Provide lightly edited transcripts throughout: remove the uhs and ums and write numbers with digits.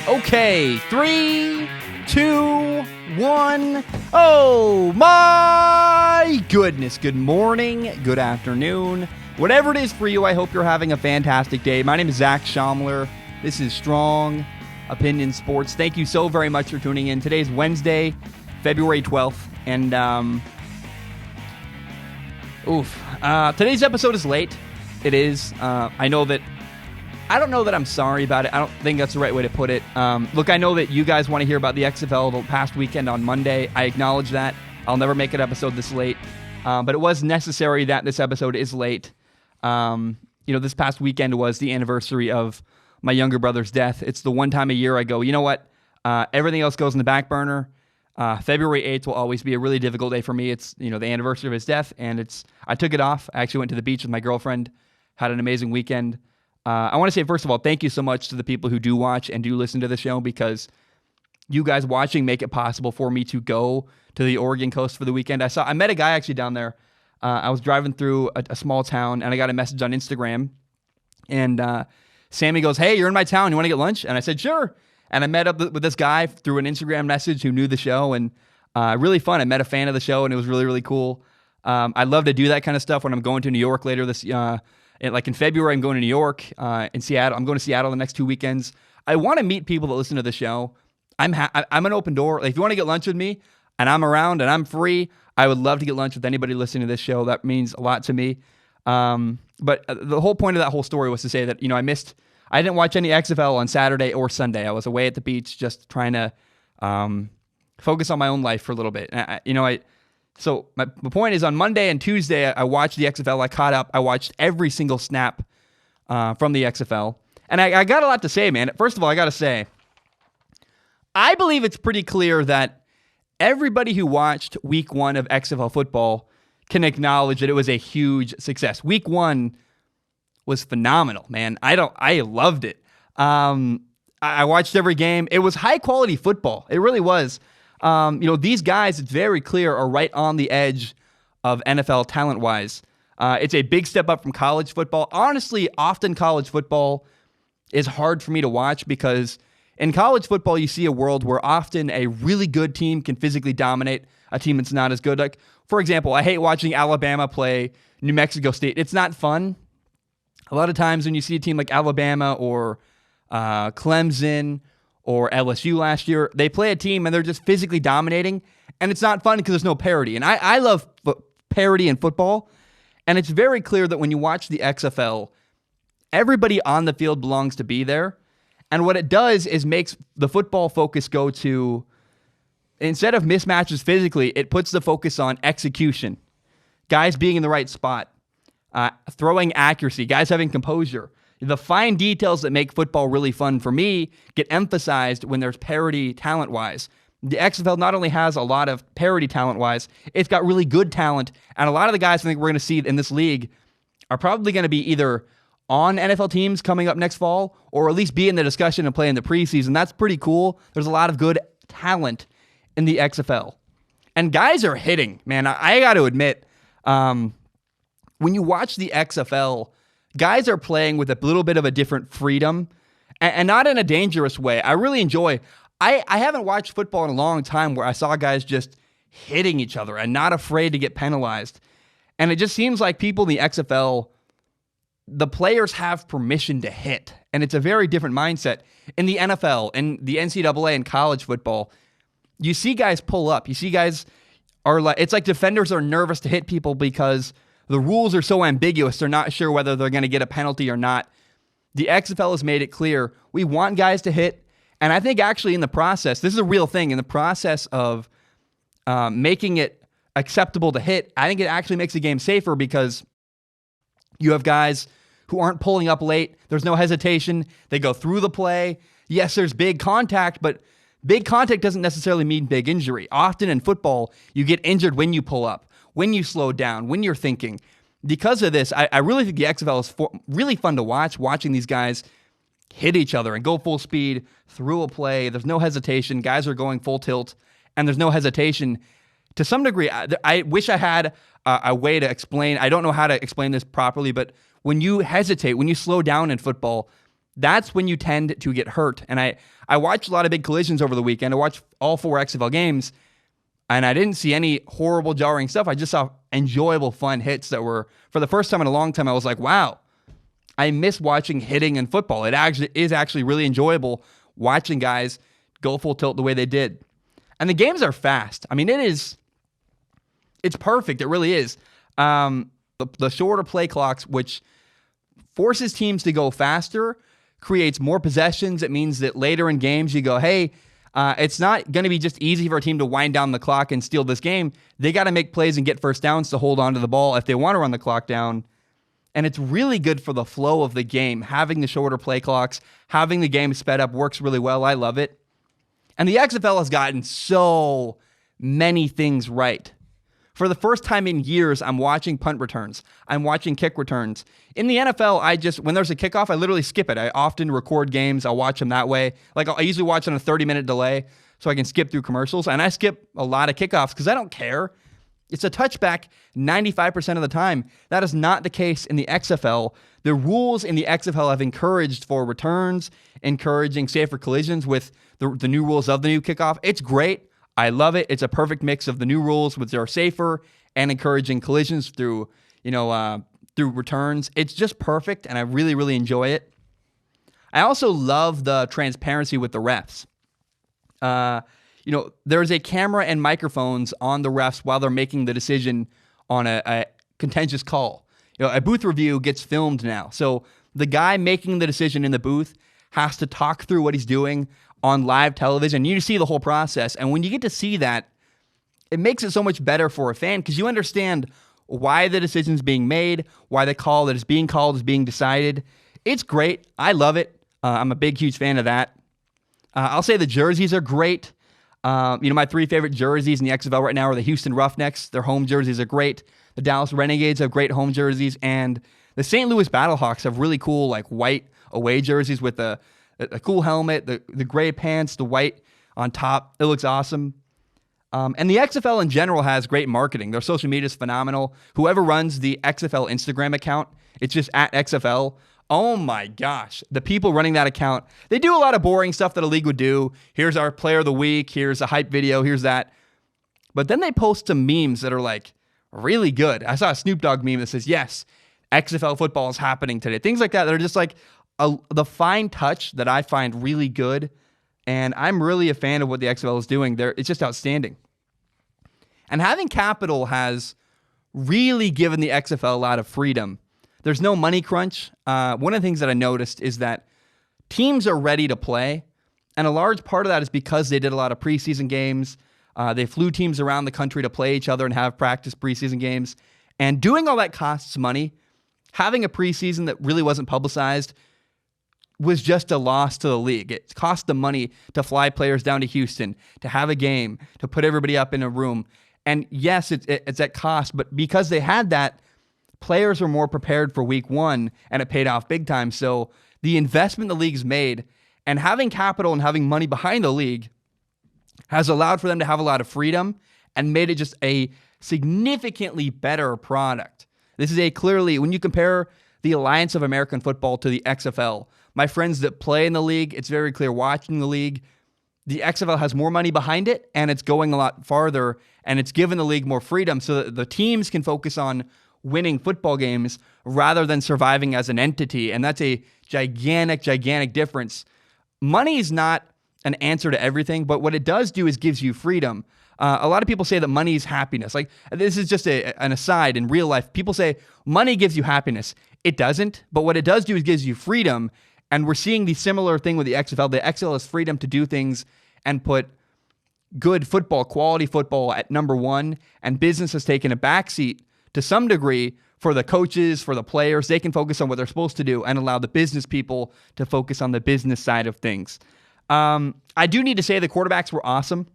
Okay, 3, 2, 1. Oh my goodness. Good morning, good afternoon. Whatever it is for you, I hope you're having a fantastic day. My name is Zach Schaumler. This is Strong Opinion Sports. Thank you so very much for tuning in. Today's Wednesday, February 12th. And, today's episode is late. It is. I don't know that I'm sorry about it. I don't think that's the right way to put it. Look, I know that you guys want to hear about the XFL the past weekend on Monday. I acknowledge that. I'll never make an episode this late. But it was necessary that this episode is late. This past weekend was the anniversary of my younger brother's death. It's the one time a year I go, you know what? Everything else goes in the back burner. February 8th will always be a really difficult day for me. It's, the anniversary of his death, and I took it off. I actually went to the beach with my girlfriend, had an amazing weekend. I want to say, first of all, thank you so much to the people who do watch and do listen to the show, because you guys watching make it possible for me to go to the Oregon coast for the weekend. I met a guy actually down there. I was driving through a small town, and I got a message on Instagram, and Sammy goes, "Hey, you're in my town. You want to get lunch?" And I said, "Sure." And I met up with this guy through an Instagram message who knew the show, and really fun. I met a fan of the show, and it was really, really cool. I love to do that kind of stuff when I'm going to New York later this like in February, I'm going to New York, in Seattle. I'm going to Seattle the next 2 weekends. I want to meet people that listen to the show. I'm an open door. Like, if you want to get lunch with me and I'm around and I'm free, I would love to get lunch with anybody listening to this show. That means a lot to me. But the whole point of that whole story was to say that, I didn't watch any XFL on Saturday or Sunday. I was away at the beach just trying to focus on my own life for a little bit. So my point is, on Monday and Tuesday, I watched the XFL. I caught up. I watched every single snap from the XFL. And I got a lot to say, man. First of all, I got to say, I believe it's pretty clear that everybody who watched Week 1 of XFL football can acknowledge that it was a huge success. Week 1 was phenomenal, man. I loved it. I watched every game. It was high-quality football. It really was. These guys, it's very clear, are right on the edge of NFL talent-wise. It's a big step up from college football. Honestly, often college football is hard for me to watch, because in college football, you see a world where often a really good team can physically dominate a team that's not as good. Like, for example, I hate watching Alabama play New Mexico State. It's not fun. A lot of times when you see a team like Alabama or Clemson or LSU last year, they play a team and they're just physically dominating, and it's not fun because there's no parity. And I love parity in football, and it's very clear that when you watch the XFL, everybody on the field belongs to be there. And what it does is makes the football focus go to, instead of mismatches physically, it puts the focus on execution. Guys being in the right spot, throwing accuracy, guys having composure. The fine details that make football really fun for me get emphasized when there's parity talent-wise. The XFL not only has a lot of parity talent-wise, it's got really good talent, and a lot of the guys I think we're going to see in this league are probably going to be either on NFL teams coming up next fall, or at least be in the discussion and play in the preseason. That's pretty cool. There's a lot of good talent in the XFL. And guys are hitting, man. I got to admit, when you watch the XFL, guys are playing with a little bit of a different freedom, and not in a dangerous way. I really enjoy. I haven't watched football in a long time where I saw guys just hitting each other and not afraid to get penalized. And it just seems like people in the XFL, the players have permission to hit, and it's a very different mindset. In the NFL and the NCAA and college football, you see guys pull up. You see guys are like, it's like defenders are nervous to hit people because the rules are so ambiguous, they're not sure whether they're going to get a penalty or not. The XFL has made it clear we want guys to hit, and I think actually in the process, this is a real thing, in the process of making it acceptable to hit, I think it actually makes the game safer, because you have guys who aren't pulling up late. There's no hesitation. They go through the play. Yes, there's big contact, but big contact doesn't necessarily mean big injury. Often in football, you get injured when you pull up, when you slow down, when you're thinking. Because of this, I really think the XFL is really fun to watch, watching these guys hit each other and go full speed through a play. There's no hesitation. Guys are going full tilt, and there's no hesitation. To some degree, I wish I had a way to explain. I don't know how to explain this properly, but when you hesitate, when you slow down in football, that's when you tend to get hurt. And I watched a lot of big collisions over the weekend. I watched all 4 XFL games, and I didn't see any horrible, jarring stuff. I just saw enjoyable, fun hits that were, for the first time in a long time, I was like, wow, I miss watching hitting in football. It is actually really enjoyable watching guys go full tilt the way they did. And the games are fast. I mean, it's perfect. It really is. The shorter play clocks, which forces teams to go faster, creates more possessions. It means that later in games you go, hey, it's not going to be just easy for a team to wind down the clock and steal this game. They got to make plays and get first downs to hold on to the ball if they want to run the clock down. And it's really good for the flow of the game. Having the shorter play clocks, having the game sped up works really well. I love it. And the XFL has gotten so many things right. For the first time in years, I'm watching punt returns. I'm watching kick returns. In the NFL, when there's a kickoff, I literally skip it. I often record games. I'll watch them that way. Like I usually watch on a 30-minute delay so I can skip through commercials. And I skip a lot of kickoffs because I don't care. It's a touchback 95% of the time. That is not the case in the XFL. The rules in the XFL have encouraged for returns, encouraging safer collisions with the new rules of the new kickoff. It's great. I love it. It's a perfect mix of the new rules, which are safer, and encouraging collisions through returns. It's just perfect, and I really, really enjoy it. I also love the transparency with the refs. There's a camera and microphones on the refs while they're making the decision on a contentious call. A booth review gets filmed now. So the guy making the decision in the booth has to talk through what he's doing on live television. You see the whole process. And when you get to see that, it makes it so much better for a fan because you understand why the decision's being made, why the call that is being called is being decided. It's great. I love it. I'm a big, huge fan of that. I'll say the jerseys are great. My 3 favorite jerseys in the XFL right now are the Houston Roughnecks. Their home jerseys are great. The Dallas Renegades have great home jerseys. And the St. Louis Battlehawks have really cool white away jerseys with a cool helmet, the gray pants, the white on top. It looks awesome. And the XFL in general has great marketing. Their social media is phenomenal. Whoever runs the XFL Instagram account, it's just at XFL. Oh my gosh. The people running that account, they do a lot of boring stuff that a league would do. Here's our player of the week. Here's a hype video. Here's that. But then they post some memes that are really good. I saw a Snoop Dogg meme that says, yes, XFL football is happening today. Things like that. They're just the fine touch that I find really good. And I'm really a fan of what the XFL is doing there. It's just outstanding. And having capital has really given the XFL a lot of freedom. There's no money crunch. One of the things that I noticed is that teams are ready to play. And a large part of that is because they did a lot of preseason games. They flew teams around the country to play each other and have practice preseason games. And doing all that costs money. Having a preseason that really wasn't publicized was just a loss to the league. It cost them money to fly players down to Houston, to have a game, to put everybody up in a room. And yes, it's at cost, but because they had that, players were more prepared for week 1, and it paid off big time. So the investment the league's made, and having capital and having money behind the league has allowed for them to have a lot of freedom and made it just a significantly better product. This is clearly, when you compare the Alliance of American Football to the XFL, my friends that play in the league, it's very clear watching the league, the XFL has more money behind it, and it's going a lot farther, and it's given the league more freedom so that the teams can focus on winning football games rather than surviving as an entity, and that's a gigantic, gigantic difference. Money is not an answer to everything, but what it does do is gives you freedom. A lot of people say that money is happiness. This is just an aside in real life. People say money gives you happiness. It doesn't, but what it does do is gives you freedom. And we're seeing the similar thing with the XFL. The XFL has freedom to do things and put good football, quality football at number 1. And business has taken a backseat to some degree for the coaches, for the players. They can focus on what they're supposed to do and allow the business people to focus on the business side of things. I do need to say the quarterbacks were awesome.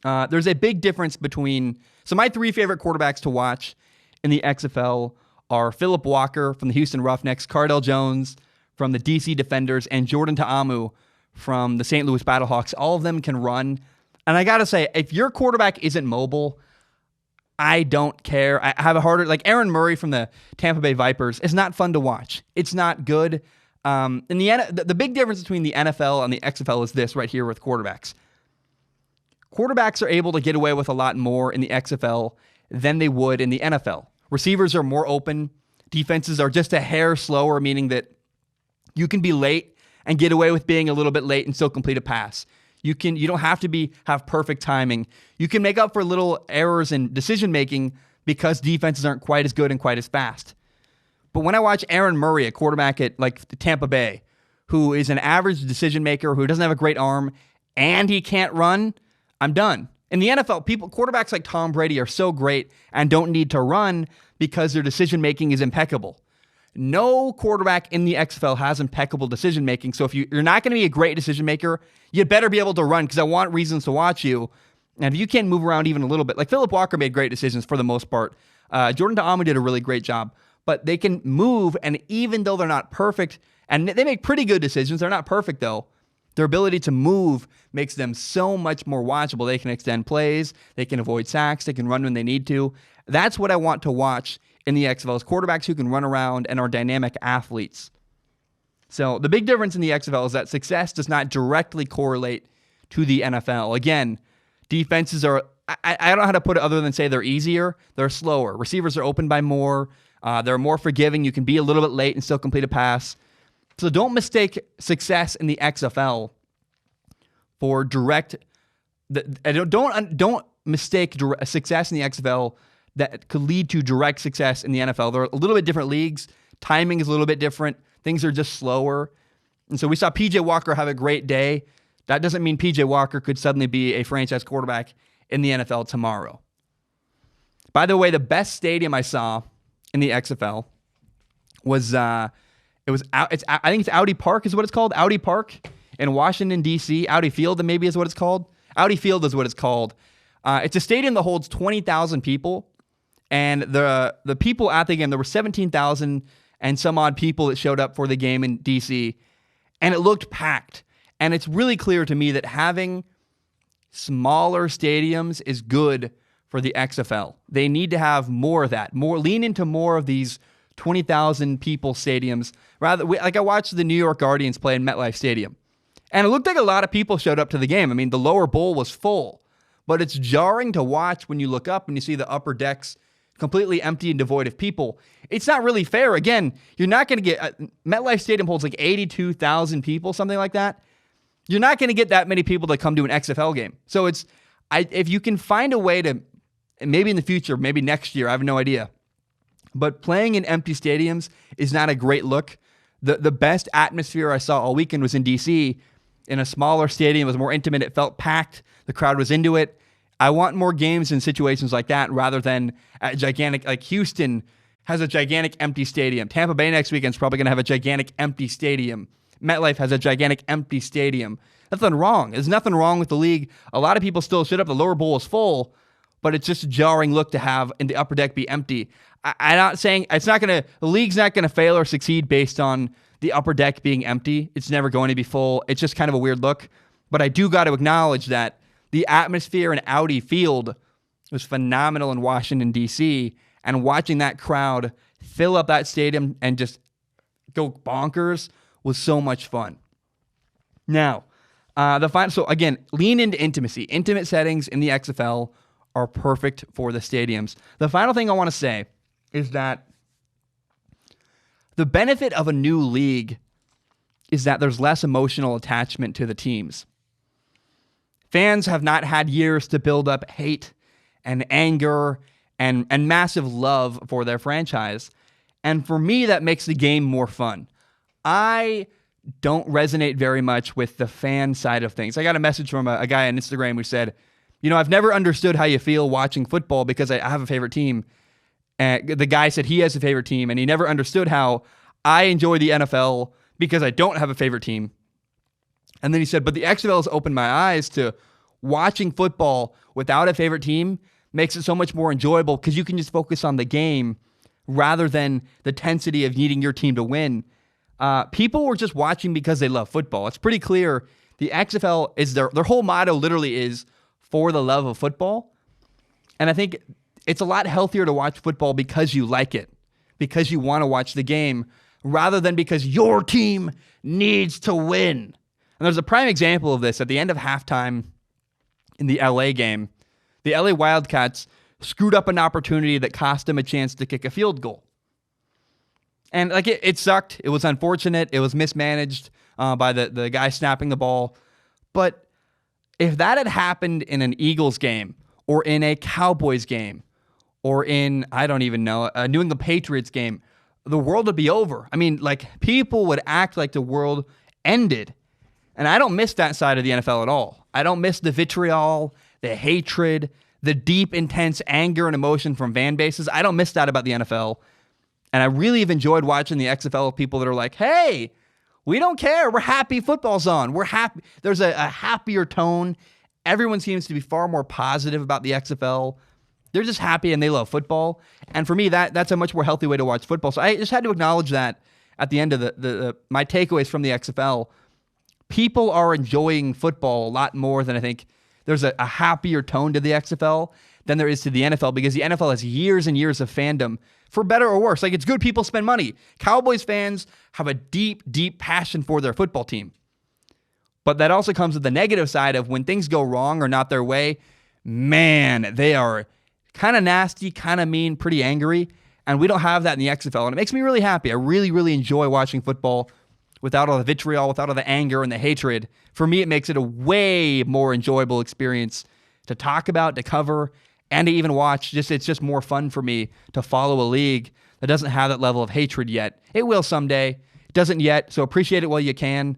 There's a big difference between... So my 3 favorite quarterbacks to watch in the XFL are Philip Walker from the Houston Roughnecks, Cardale Jones from the DC Defenders, and Jordan Ta'amu from the St. Louis Battlehawks. All of them can run. And I got to say, if your quarterback isn't mobile, I don't care. I have a harder... Aaron Murray from the Tampa Bay Vipers is not fun to watch. It's not good. In the big difference between the NFL and the XFL is this right here with quarterbacks. Quarterbacks are able to get away with a lot more in the XFL than they would in the NFL. Receivers are more open. Defenses are just a hair slower, meaning that you can be late and get away with being a little bit late and still complete a pass. You don't have to have perfect timing. You can make up for little errors in decision making because defenses aren't quite as good and quite as fast. But when I watch Aaron Murray, a quarterback at like Tampa Bay, who is an average decision maker, who doesn't have a great arm, and he can't run, I'm done. In the NFL, quarterbacks like Tom Brady are so great and don't need to run because their decision making is impeccable. No quarterback in the XFL has impeccable decision making. So if you're not going to be a great decision maker, you better be able to run because I want reasons to watch you. And if you can't move around even a little bit, like Philip Walker made great decisions for the most part. Jordan Ta'amu did a really great job, but they can move, and even though they're not perfect, and they make pretty good decisions, they're not perfect though. Their ability to move makes them so much more watchable. They can extend plays, they can avoid sacks, they can run when they need to. That's what I want to watch in the XFL, is quarterbacks who can run around and are dynamic athletes. So the big difference in the XFL is that success does not directly correlate to the NFL. Again, defenses are, I don't know how to put it other than say they're easier, they're slower. Receivers are open by more, they're more forgiving. You can be a little bit late and still complete a pass. So don't mistake success in the XFL for direct. Don't mistake success in the XFL that could lead to direct success in the NFL. They're a little bit different leagues. Timing is a little bit different. Things are just slower. And so we saw PJ Walker have a great day. That doesn't mean PJ Walker could suddenly be a franchise quarterback in the NFL tomorrow. By the way, the best stadium I saw in the XFL was I think it's Audi Park is what it's called. Audi Park in Washington, D.C. Audi Field maybe is what it's called. Audi Field is what it's called. It's a stadium that holds 20,000 people. And the people at the game, there were 17,000 and some odd people that showed up for the game in D.C. And it looked packed. And it's really clear to me that having smaller stadiums is good for the XFL. They need to have more of that. Lean into more of these 20,000 people stadiums. Like I watched the New York Guardians play in MetLife Stadium, and it looked like a lot of people showed up to the game. I mean, the lower bowl was full, but it's jarring to watch when you look up and you see the upper decks completely empty and devoid of people. It's not really fair. Again, you're not going to get MetLife Stadium holds like 82,000 people, something like that. You're not going to get that many people to come to an XFL game. So if you can find a way to, maybe in the future, maybe next year, I have no idea. But playing in empty stadiums is not a great look. The best atmosphere I saw all weekend was in D.C. in a smaller stadium. It was more intimate. It felt packed. The crowd was into it. I want more games in situations like that rather than at gigantic, like Houston has a gigantic empty stadium. Tampa Bay next weekend is probably going to have a gigantic empty stadium. MetLife has a gigantic empty stadium. Nothing wrong. There's nothing wrong with the league. A lot of people still showed up. The lower bowl is full, but it's just a jarring look to have in the upper deck be empty. I'm not saying the league's not going to fail or succeed based on the upper deck being empty. It's never going to be full. It's just kind of a weird look. But I do got to acknowledge that the atmosphere in Audi Field was phenomenal in Washington, D.C., and watching that crowd fill up that stadium and just go bonkers was so much fun. Now, so again, lean into intimacy. Intimate settings in the XFL are perfect for the stadiums. The final thing I want to say is that the benefit of a new league is that there's less emotional attachment to the teams. Fans have not had years to build up hate and anger and massive love for their franchise. And for me, that makes the game more fun. I don't resonate very much with the fan side of things. I got a message from a guy on Instagram who said, I've never understood how you feel watching football because I have a favorite team. And the guy said he has a favorite team, and he never understood how I enjoy the NFL because I don't have a favorite team. And then he said, but the XFL has opened my eyes to watching football without a favorite team makes it so much more enjoyable because you can just focus on the game rather than the tensity of needing your team to win. People were just watching because they love football. It's pretty clear the XFL is their whole motto literally is for the love of football. And I think it's a lot healthier to watch football because you like it, because you want to watch the game, rather than because your team needs to win. And there's a prime example of this at the end of halftime in the LA game. The LA Wildcats screwed up an opportunity that cost them a chance to kick a field goal. And like it sucked. It was unfortunate. It was mismanaged by the guy snapping the ball. But if that had happened in an Eagles game or in a Cowboys game or in, I don't even know, a New England Patriots game, the world would be over. I mean, like, people would act like the world ended. And I don't miss that side of the NFL at all. I don't miss the vitriol, the hatred, the deep, intense anger and emotion from fan bases. I don't miss that about the NFL. And I really have enjoyed watching the XFL with people that are like, hey, we don't care. We're happy football's on. We're happy. There's a happier tone. Everyone seems to be far more positive about the XFL. They're just happy and they love football. And for me, that's a much more healthy way to watch football. So I just had to acknowledge that at the end of my takeaways from the XFL. People are enjoying football a lot more than I think. There's a happier tone to the XFL than there is to the NFL, because the NFL has years and years of fandom, for better or worse. Like, it's good people spend money. Cowboys fans have a deep, deep passion for their football team. But that also comes with the negative side of when things go wrong or not their way, man, they are kind of nasty, kind of mean, pretty angry. And we don't have that in the XFL. And it makes me really happy. I really, really enjoy watching football without all the vitriol, without all the anger and the hatred. For me, it makes it a way more enjoyable experience to talk about, to cover, and to even watch. It's just more fun for me to follow a league that doesn't have that level of hatred yet. It will someday. It doesn't yet, so appreciate it while you can.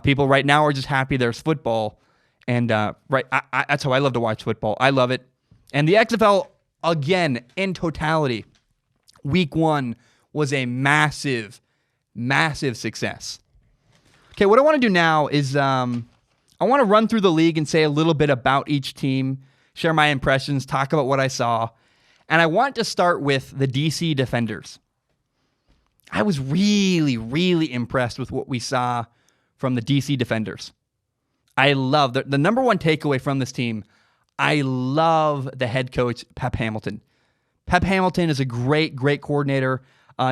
People right now are just happy there's football. And that's how I love to watch football. I love it. And the XFL, again, in totality, week 1 was a massive, massive success. Okay, what I want to do now is I want to run through the league and say a little bit about each team, share my impressions, talk about what I saw. And I want to start with the DC Defenders. I was really, really impressed with what we saw from the DC Defenders. I love the number one takeaway from this team. I love the head coach, Pep Hamilton. Pep Hamilton is a great, great coordinator.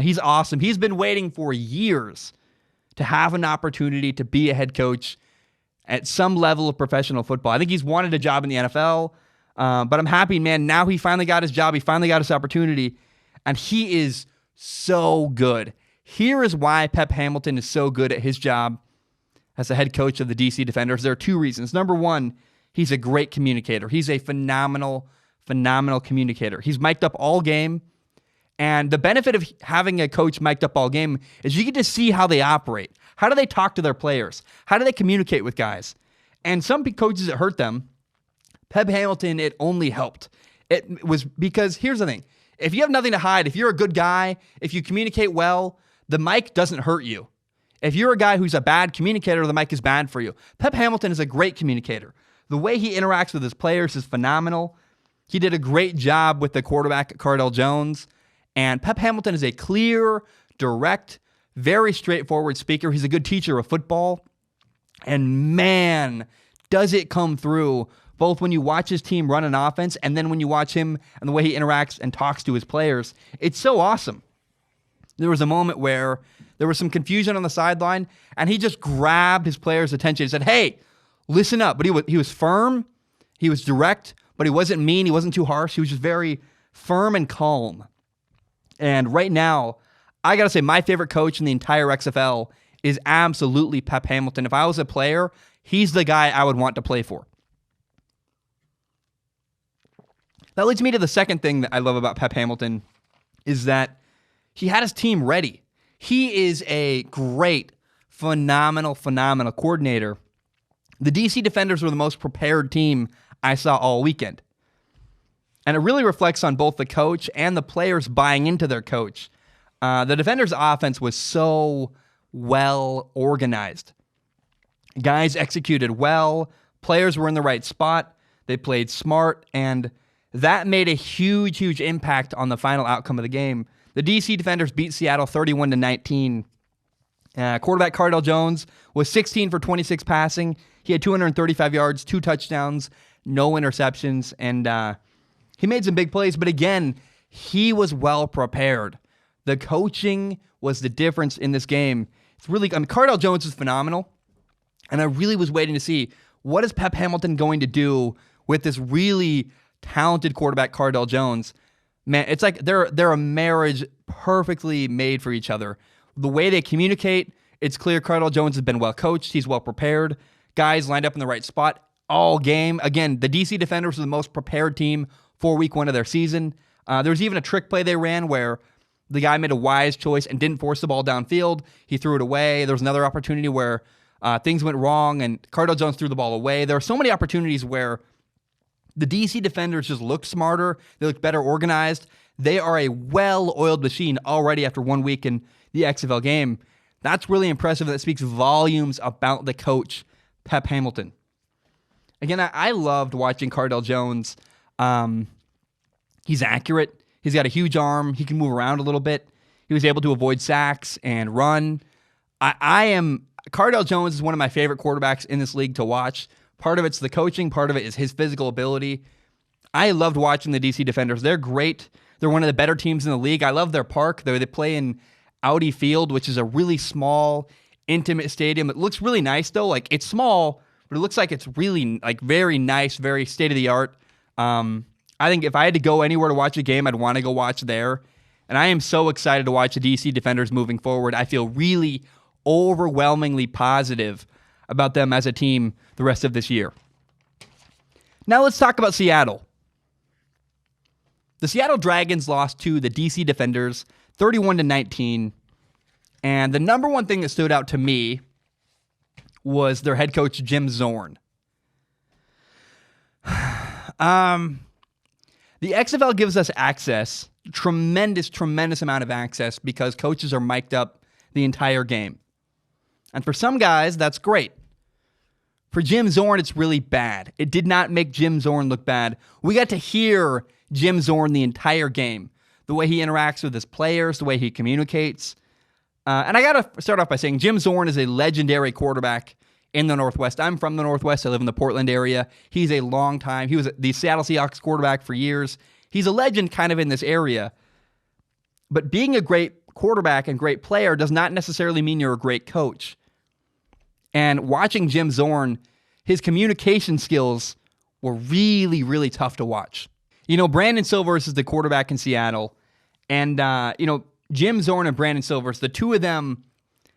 He's awesome. He's been waiting for years to have an opportunity to be a head coach at some level of professional football. I think he's wanted a job in the NFL, but I'm happy, man. Now he finally got his job. He finally got his opportunity, and he is so good. Here is why Pep Hamilton is so good at his job as the head coach of the DC Defenders. There are 2 reasons. Number 1, he's a great communicator. He's a phenomenal, phenomenal communicator. He's mic'd up all game. And the benefit of having a coach mic'd up all game is you get to see how they operate. How do they talk to their players? How do they communicate with guys? And some coaches, it hurt them. Pep Hamilton, it only helped. It was because, here's the thing. If you have nothing to hide, if you're a good guy, if you communicate well, the mic doesn't hurt you. If you're a guy who's a bad communicator, the mic is bad for you. Pep Hamilton is a great communicator. The way he interacts with his players is phenomenal. He did a great job with the quarterback, Cardale Jones. And Pep Hamilton is a clear, direct, very straightforward speaker. He's a good teacher of football. And man, does it come through both when you watch his team run an offense and then when you watch him and the way he interacts and talks to his players. It's so awesome. There was a moment where there was some confusion on the sideline, and he just grabbed his players' attention and said, hey, listen up. But he was firm, he was direct, but he wasn't mean, he wasn't too harsh. He was just very firm and calm. And right now, I got to say, my favorite coach in the entire XFL is absolutely Pep Hamilton. If I was a player, he's the guy I would want to play for. That leads me to the second thing that I love about Pep Hamilton is that he had his team ready. He is a great, phenomenal coordinator. The DC Defenders were the most prepared team I saw all weekend. And it really reflects on both the coach and the players buying into their coach. The Defenders' offense was so well organized. Guys executed well. Players were in the right spot. They played smart. And that made a huge, huge impact on the final outcome of the game. The DC Defenders beat Seattle 31-19. Quarterback Cardale Jones was 16 for 26 passing. He had 235 yards, 2 touchdowns, no interceptions, and he made some big plays. But again, he was well prepared. The coaching was the difference in this game. It's really, Cardale Jones is phenomenal, and I really was waiting to see what is Pep Hamilton going to do with this really talented quarterback, Cardale Jones. Man, it's like they're a marriage perfectly made for each other. The way they communicate, it's clear Cardale Jones has been well coached. He's well prepared. Guys lined up in the right spot all game. Again, the DC Defenders were the most prepared team for week 1 of their season. There was even a trick play they ran where the guy made a wise choice and didn't force the ball downfield. He threw it away. There was another opportunity where things went wrong and Cardale Jones threw the ball away. There are so many opportunities where the DC Defenders just look smarter. They look better organized. They are a well-oiled machine already after 1 week in the XFL game. That's really impressive. That speaks volumes about the coach, Pep Hamilton. Again, I loved watching Cardale Jones. He's accurate. He's got a huge arm. He can move around a little bit. He was able to avoid sacks and run. Cardale Jones is one of my favorite quarterbacks in this league to watch. Part of it's the coaching. Part of it is his physical ability. I loved watching the DC Defenders. They're great. They're one of the better teams in the league. I love their park. They play in Audi Field, which is a really small, intimate stadium. It looks really nice, though. Like, it's small, but it looks like it's really, like, very nice, very state-of-the-art. I think if I had to go anywhere to watch a game, I'd want to go watch there. And I am so excited to watch the DC Defenders moving forward. I feel really overwhelmingly positive about them as a team the rest of this year. Now let's talk about Seattle. The Seattle Dragons lost to the DC Defenders 31-19. And the number one thing that stood out to me was their head coach, Jim Zorn. The XFL gives us access, tremendous amount of access, because coaches are mic'd up the entire game. And for some guys, that's great. For Jim Zorn, it's really bad. It did not make Jim Zorn look bad. We got to hear Jim Zorn the entire game, the way he interacts with his players, the way he communicates. And I got to start off by saying Jim Zorn is a legendary quarterback in the Northwest. I'm from the Northwest. I live in the Portland area. He was the Seattle Seahawks quarterback for years. He's a legend kind of in this area. But being a great quarterback and great player does not necessarily mean you're a great coach. And watching Jim Zorn, his communication skills were really, really tough to watch. You know, Brandon Silvers is the quarterback in Seattle. And, Jim Zorn and Brandon Silvers, the two of them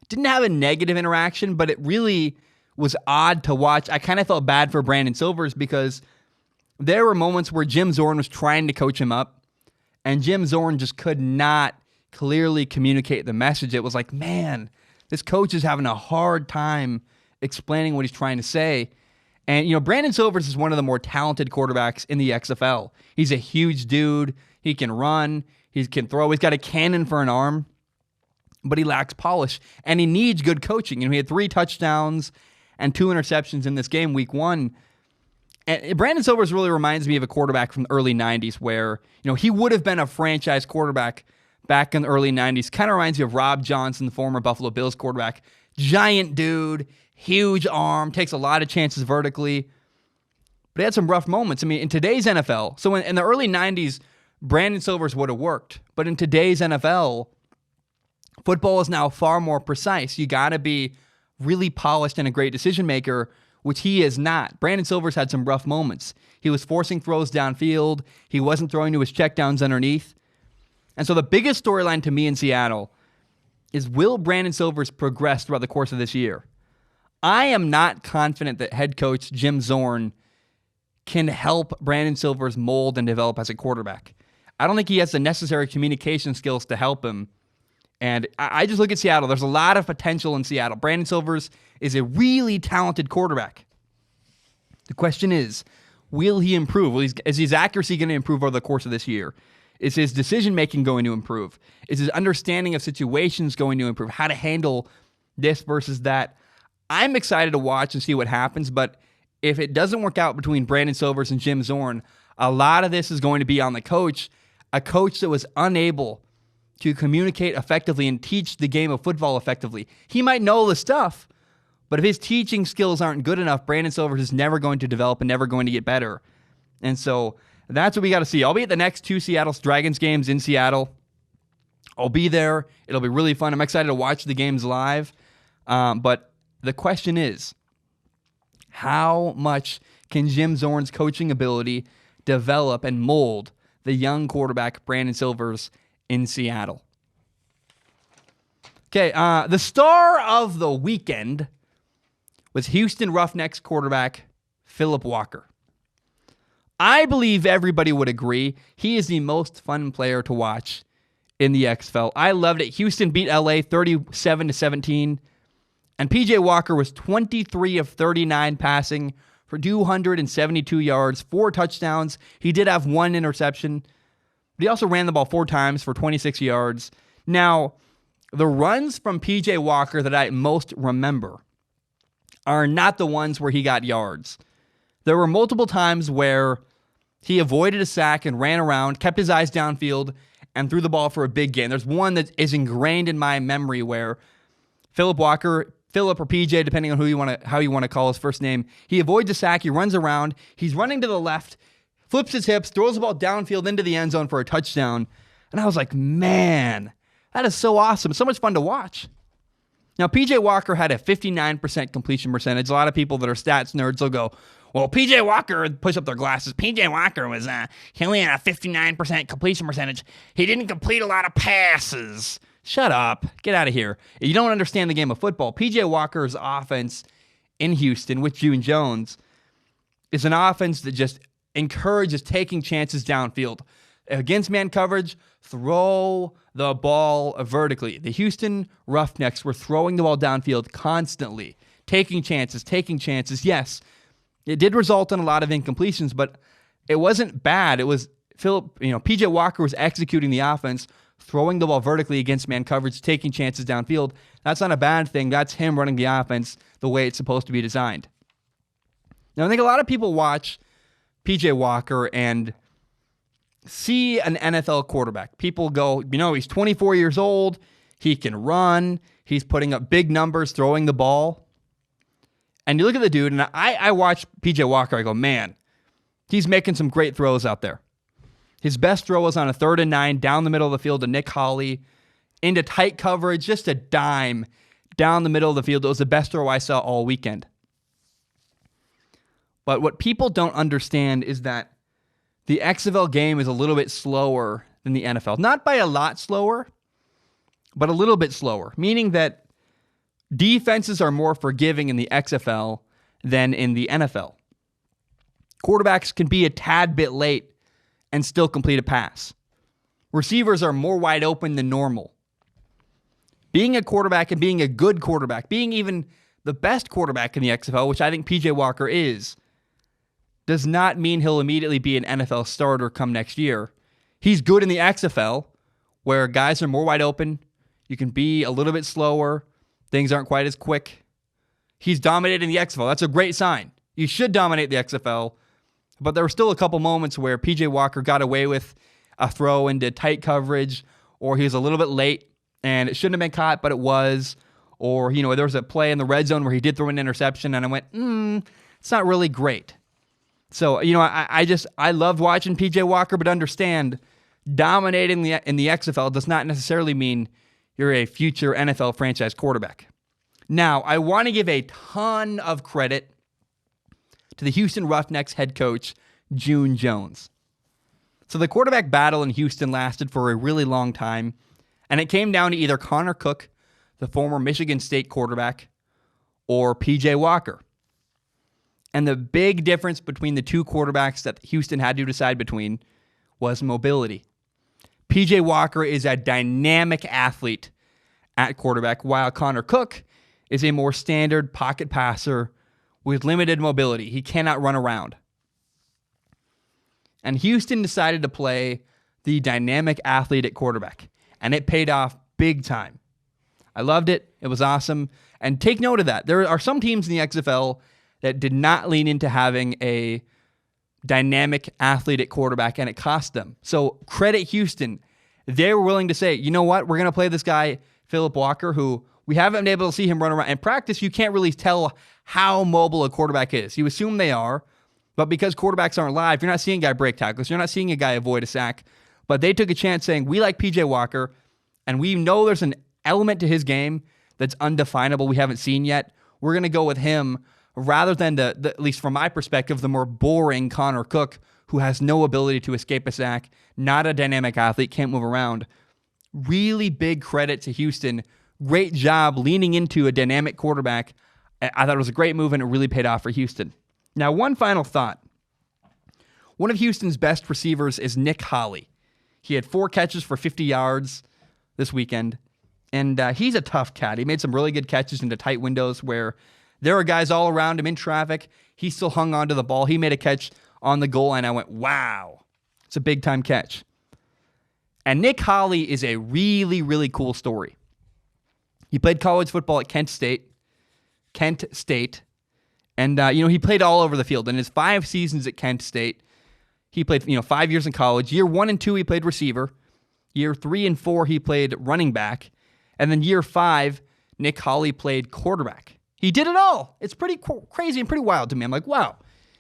didn't have a negative interaction, but it really was odd to watch. I kind of felt bad for Brandon Silvers because there were moments where Jim Zorn was trying to coach him up, and Jim Zorn just could not clearly communicate the message. It was like, man, this coach is having a hard time explaining what he's trying to say. And, Brandon Silvers is one of the more talented quarterbacks in the XFL. He's a huge dude. He can run. He can throw. He's got a cannon for an arm, but he lacks polish, and he needs good coaching. He had 3 touchdowns and 2 interceptions in this game, week 1. And Brandon Silvers really reminds me of a quarterback from the early 90s where, he would have been a franchise quarterback back in the early 90s. Kind of reminds me of Rob Johnson, the former Buffalo Bills quarterback. Giant dude, huge arm, takes a lot of chances vertically. But he had some rough moments. In today's NFL, so in the early 90s, Brandon Silvers would have worked. But in today's NFL, football is now far more precise. You got to be really polished and a great decision maker, which he is not. Brandon Silvers had some rough moments. He was forcing throws downfield. He wasn't throwing to his checkdowns underneath. And so the biggest storyline to me in Seattle is, will Brandon Silvers progress throughout the course of this year? I am not confident that head coach Jim Zorn can help Brandon Silvers mold and develop as a quarterback. I don't think he has the necessary communication skills to help him. And I just look at Seattle. There's a lot of potential in Seattle. Brandon Silvers is a really talented quarterback. The question is, will he improve? Is his accuracy going to improve over the course of this year? Is his decision-making going to improve? Is his understanding of situations going to improve? How to handle this versus that? I'm excited to watch and see what happens, but if it doesn't work out between Brandon Silvers and Jim Zorn, a lot of this is going to be on the coach, a coach that was unable to communicate effectively and teach the game of football effectively. He might know the stuff, but if his teaching skills aren't good enough, Brandon Silvers is never going to develop and never going to get better. And so that's what we got to see. I'll be at the next 2 Seattle Dragons games in Seattle I'll be there. It'll be really fun. I'm excited to watch the games live. But the question is, how much can Jim Zorn's coaching ability develop and mold the young quarterback Brandon Silvers in Seattle? Okay, the star of the weekend was Houston Roughnecks quarterback Philip Walker. I believe everybody would agree he is the most fun player to watch in the XFL. I loved it. Houston beat LA 37-17, and PJ Walker was 23 of 39 passing for 272 yards, 4 touchdowns. He did have 1 interception, but he also ran the ball 4 times for 26 yards. Now, the runs from PJ Walker that I most remember are not the ones where he got yards. There were multiple times where he avoided a sack and ran around, kept his eyes downfield, and threw the ball for a big gain. There's one that is ingrained in my memory where Philip Walker, Philip or PJ, depending on how you want to call his first name, he avoids a sack, he runs around, he's running to the left, flips his hips, throws the ball downfield into the end zone for a touchdown. And I was like, man, that is so awesome. So much fun to watch. Now, PJ Walker had a 59% completion percentage. A lot of people that are stats nerds will go, well, PJ Walker, push up their glasses. PJ Walker was, he only had a 59% completion percentage. He didn't complete a lot of passes. Shut up. Get out of here. You don't understand the game of football. PJ Walker's offense in Houston with June Jones is an offense that just encourages taking chances downfield. Against man coverage, throw the ball vertically. The Houston Roughnecks were throwing the ball downfield constantly, taking chances. Yes, it did result in a lot of incompletions, but it wasn't bad. It was PJ Walker was executing the offense, throwing the ball vertically against man coverage, taking chances downfield. That's not a bad thing. That's him running the offense the way it's supposed to be designed. Now, I think a lot of people watch PJ Walker and see an NFL quarterback. People go, he's 24 years old. He can run. He's putting up big numbers, throwing the ball. And you look at the dude, and I watch PJ Walker. I go, man, he's making some great throws out there. His best throw was on a 3rd and 9 down the middle of the field to Nick Hawley into tight coverage, just a dime down the middle of the field. It was the best throw I saw all weekend. But what people don't understand is that the XFL game is a little bit slower than the NFL. Not by a lot slower, but a little bit slower, meaning that defenses are more forgiving in the XFL than in the NFL. Quarterbacks can be a tad bit late and still complete a pass. Receivers are more wide open than normal. Being a quarterback and being a good quarterback, being even the best quarterback in the XFL, which I think PJ Walker is, does not mean he'll immediately be an NFL starter come next year. He's good in the XFL, where guys are more wide open. You can be a little bit slower. Things aren't quite as quick. He's dominating the XFL. That's a great sign. You should dominate the XFL. But there were still a couple moments where PJ Walker got away with a throw into tight coverage, or he was a little bit late, and it shouldn't have been caught, but it was. Or, there was a play in the red zone where he did throw an interception, and I went, it's not really great. So, I loved watching PJ Walker, but understand, dominating in the XFL does not necessarily mean you're a future NFL franchise quarterback. Now, I want to give a ton of credit to the Houston Roughnecks head coach, June Jones. So the quarterback battle in Houston lasted for a really long time, and it came down to either Connor Cook, the former Michigan State quarterback, or PJ Walker. And the big difference between the two quarterbacks that Houston had to decide between was mobility. PJ Walker is a dynamic athlete at quarterback, while Connor Cook is a more standard pocket passer with limited mobility. He cannot run around. And Houston decided to play the dynamic athlete at quarterback, and it paid off big time. I loved it. It was awesome. And take note of that. There are some teams in the XFL that did not lean into having a dynamic athlete at quarterback, and it cost them. So credit Houston. They were willing to say, you know what, we're going to play this guy, Philip Walker, who we haven't been able to see him run around. In practice, you can't really tell how mobile a quarterback is. You assume they are, but because quarterbacks aren't live, you're not seeing a guy break tackles. You're not seeing a guy avoid a sack. But they took a chance saying, we like PJ Walker. and we know there's an element to his game that's undefinable we haven't seen yet, we're going to go with him rather than at least from my perspective, the more boring Connor Cook, who has no ability to escape a sack, not a dynamic athlete, can't move around. Really big credit to Houston. Great job leaning into a dynamic quarterback. I thought it was a great move, and it really paid off for Houston. Now, one final thought. One of Houston's best receivers is Nick Holley. He had 4 catches for 50 yards this weekend, and he's a tough cat. He made some really good catches into tight windows where there are guys all around him in traffic. He still hung on to the ball. He made a catch on the goal, and I went, wow, it's a big-time catch. And Nick Holley is a really, really cool story. He played college football at Kent State, and he played all over the field. In his 5 seasons at Kent State, he played 5 years in college. Year 1 and 2, he played receiver. Year 3 and 4, he played running back. And then year 5, Nick Holley played quarterback. He did it all. It's pretty crazy and pretty wild to me. I'm like, wow,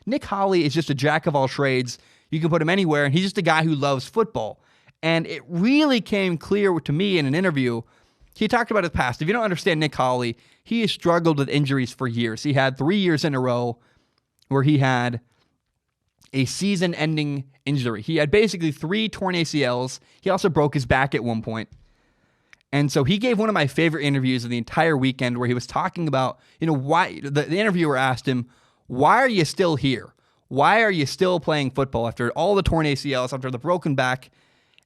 Nick Holley is just a jack of all trades. You can put him anywhere, and he's just a guy who loves football. And it really came clear to me in an interview. He talked about his past. If you don't understand Nick Holley, he has struggled with injuries for years. He had 3 years in a row where he had a season-ending injury. He had basically 3 torn ACLs. He also broke his back at one point. And so he gave one of my favorite interviews of the entire weekend where he was talking about, why the interviewer asked him, why are you still here? Why are you still playing football after all the torn ACLs, after the broken back?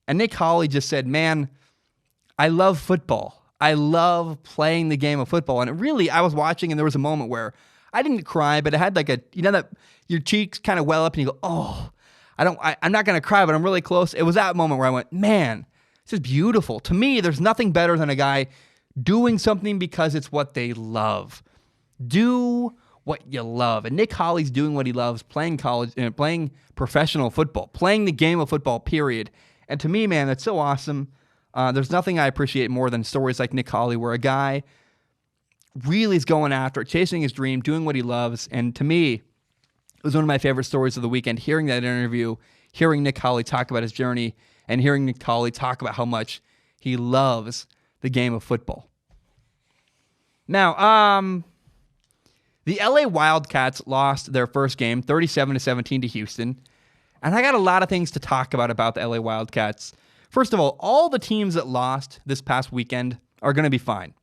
And Nick Holley just said, man, I love football. I love playing the game of football. And I was watching, and there was a moment where I didn't cry, but it had like that your cheeks kind of well up and you go, oh, I'm not going to cry, but I'm really close. It was that moment where I went, man, this is beautiful. To me, there's nothing better than a guy doing something because it's what they love. Do what you love. And Nick Holley's doing what he loves, playing playing professional football, playing the game of football, period. And to me, man, that's so awesome. There's nothing I appreciate more than stories like Nick Holley, where a guy really is going after it, chasing his dream, doing what he loves. And to me, it was one of my favorite stories of the weekend, hearing that interview, hearing Nick Holley talk about his journey, and hearing Nick Holley talk about how much he loves the game of football. Now, the LA Wildcats lost their first game, 37-17 to Houston. And I got a lot of things to talk about the LA Wildcats. First of all the teams that lost this past weekend are going to be fine.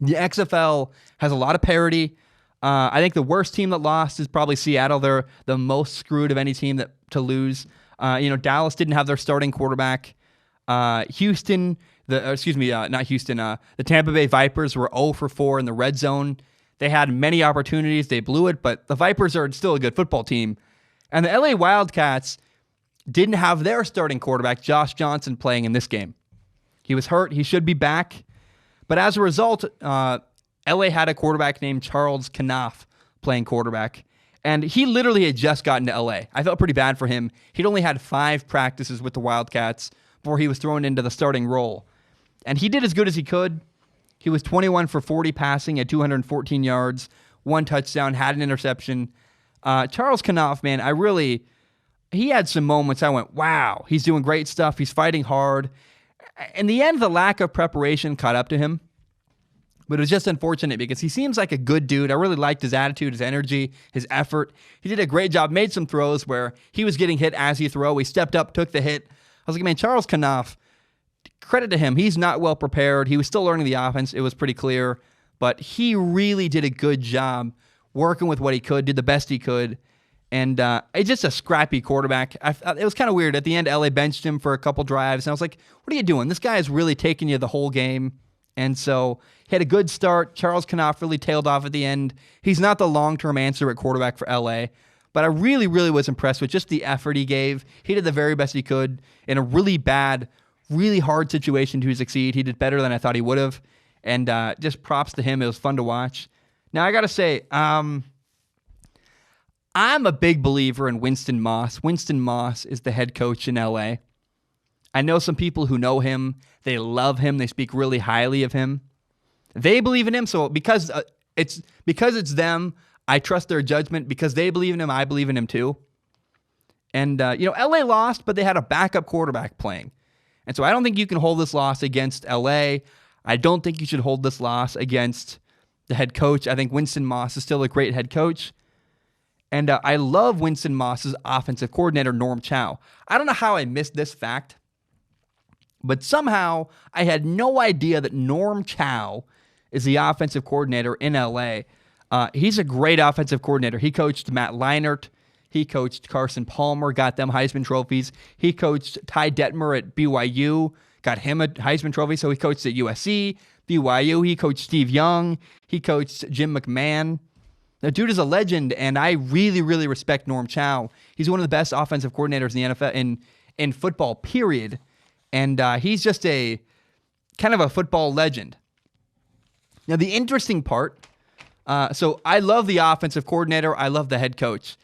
The XFL has a lot of parity. I think the worst team that lost is probably Seattle. They're the most screwed of any team to lose. Dallas didn't have their starting quarterback. The Tampa Bay Vipers were 0 for 4 in the red zone. They had many opportunities. They blew it, but the Vipers are still a good football team. And the LA Wildcats didn't have their starting quarterback, Josh Johnson, playing in this game. He was hurt. He should be back. But as a result, LA had a quarterback named Charles Knopf playing quarterback. And he literally had just gotten to LA. I felt pretty bad for him. He'd only had 5 practices with the Wildcats before he was thrown into the starting role. And he did as good as he could. He was 21 for 40 passing at 214 yards, 1 touchdown, had an interception. Charles Knopf, man, he had some moments I went, wow, he's doing great stuff. He's fighting hard. In the end, the lack of preparation caught up to him. But it was just unfortunate because he seems like a good dude. I really liked his attitude, his energy, his effort. He did a great job, made some throws where he was getting hit as he threw. He stepped up, took the hit. I was like, man, Charles Knopf, credit to him. He's not well prepared. He was still learning the offense. It was pretty clear. But he really did a good job working with what he could, did the best he could. And it's just a scrappy quarterback. It was kind of weird. At the end, LA benched him for a couple drives. And I was like, what are you doing? This guy is really taking you the whole game. And so he had a good start. Charles Knopf really tailed off at the end. He's not the long-term answer at quarterback for LA. But I really, really was impressed with just the effort he gave. He did the very best he could in a really bad, really hard situation to succeed. He did better than I thought he would have. And just props to him. It was fun to watch. Now, I got to say, I'm a big believer in Winston Moss. Winston Moss is the head coach in LA. I know some people who know him. They love him. They speak really highly of him. They believe in him. So because it's them, I trust their judgment. Because they believe in him, I believe in him too. And, LA lost, but they had a backup quarterback playing. And so I don't think you can hold this loss against LA. I don't think you should hold this loss against the head coach. I think Winston Moss is still a great head coach. And I love Winston Moss's offensive coordinator, Norm Chow. I don't know how I missed this fact, but somehow I had no idea that Norm Chow is the offensive coordinator in LA. He's a great offensive coordinator. He coached Matt Leinart. He coached Carson Palmer, got them Heisman trophies. He coached Ty Detmer at BYU, got him a Heisman trophy. So he coached at USC, BYU. He coached Steve Young. He coached Jim McMahon. The dude is a legend, and I really, really respect Norm Chow. He's one of the best offensive coordinators in the NFL, in football, period. And he's just a kind of a football legend. Now, the interesting part, so I love the offensive coordinator. I love the head coach.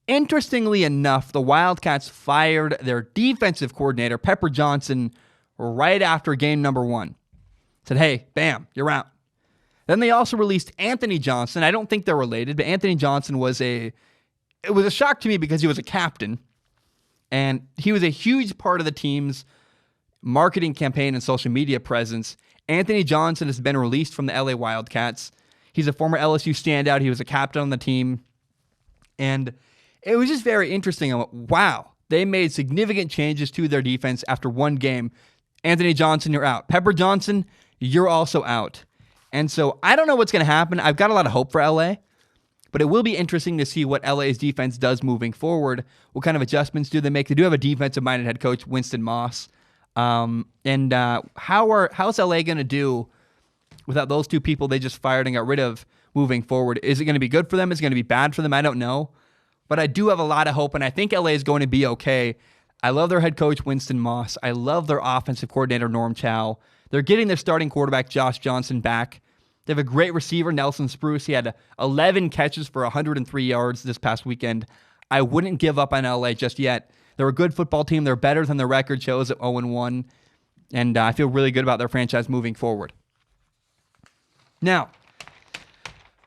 Interestingly enough, the Wildcats fired their defensive coordinator, Pepper Johnson, right after game number 1. Said, hey, bam, you're out. Then they also released Anthony Johnson. I don't think they're related, but Anthony Johnson was it was a shock to me because he was a captain, and he was a huge part of the team's marketing campaign and social media presence. Anthony Johnson has been released from the LA Wildcats. He's a former LSU standout. He was a captain on the team, and it was just very interesting. Wow, they made significant changes to their defense after one game. Anthony Johnson, you're out. Pepper Johnson, you're also out. And so I don't know what's going to happen. I've got a lot of hope for LA, but it will be interesting to see what LA's defense does moving forward. What kind of adjustments do they make? They do have a defensive-minded head coach, Winston Moss. How's LA going to do without those two people they just fired and got rid of moving forward? Is it going to be good for them? Is it going to be bad for them? I don't know. But I do have a lot of hope, and I think LA is going to be okay. I love their head coach, Winston Moss. I love their offensive coordinator, Norm Chow. They're getting their starting quarterback, Josh Johnson, back. They have a great receiver, Nelson Spruce. He had 11 catches for 103 yards this past weekend. I wouldn't give up on LA just yet. They're a good football team. They're better than their record shows at 0-1. And I feel really good about their franchise moving forward. Now,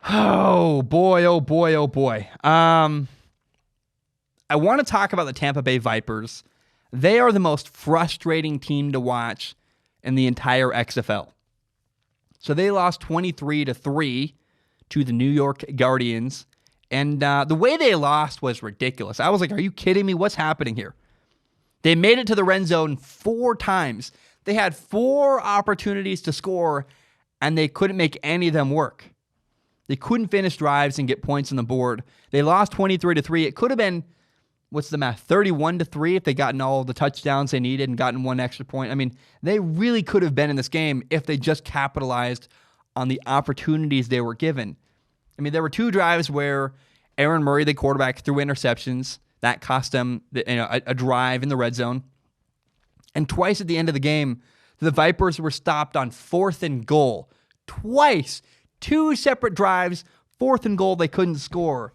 oh boy. I want to talk about the Tampa Bay Vipers. They are the most frustrating team to watch in the entire XFL. So they lost 23-3 to the New York Guardians. And the way they lost was ridiculous. I was like, are you kidding me? What's happening here? They made it to the red zone 4 times. They had 4 opportunities to score, and they couldn't make any of them work. They couldn't finish drives and get points on the board. They lost 23-3. It could have been, what's the math, 31-3 if they gotten all the touchdowns they needed and gotten 1 extra point. I mean, they really could have been in this game if they just capitalized on the opportunities they were given. I mean, there were 2 drives where Aaron Murray, the quarterback, threw interceptions. That cost them a drive in the red zone. And twice at the end of the game, the Vipers were stopped on 4th and goal. Twice. 2 separate drives, 4th and goal, they couldn't score.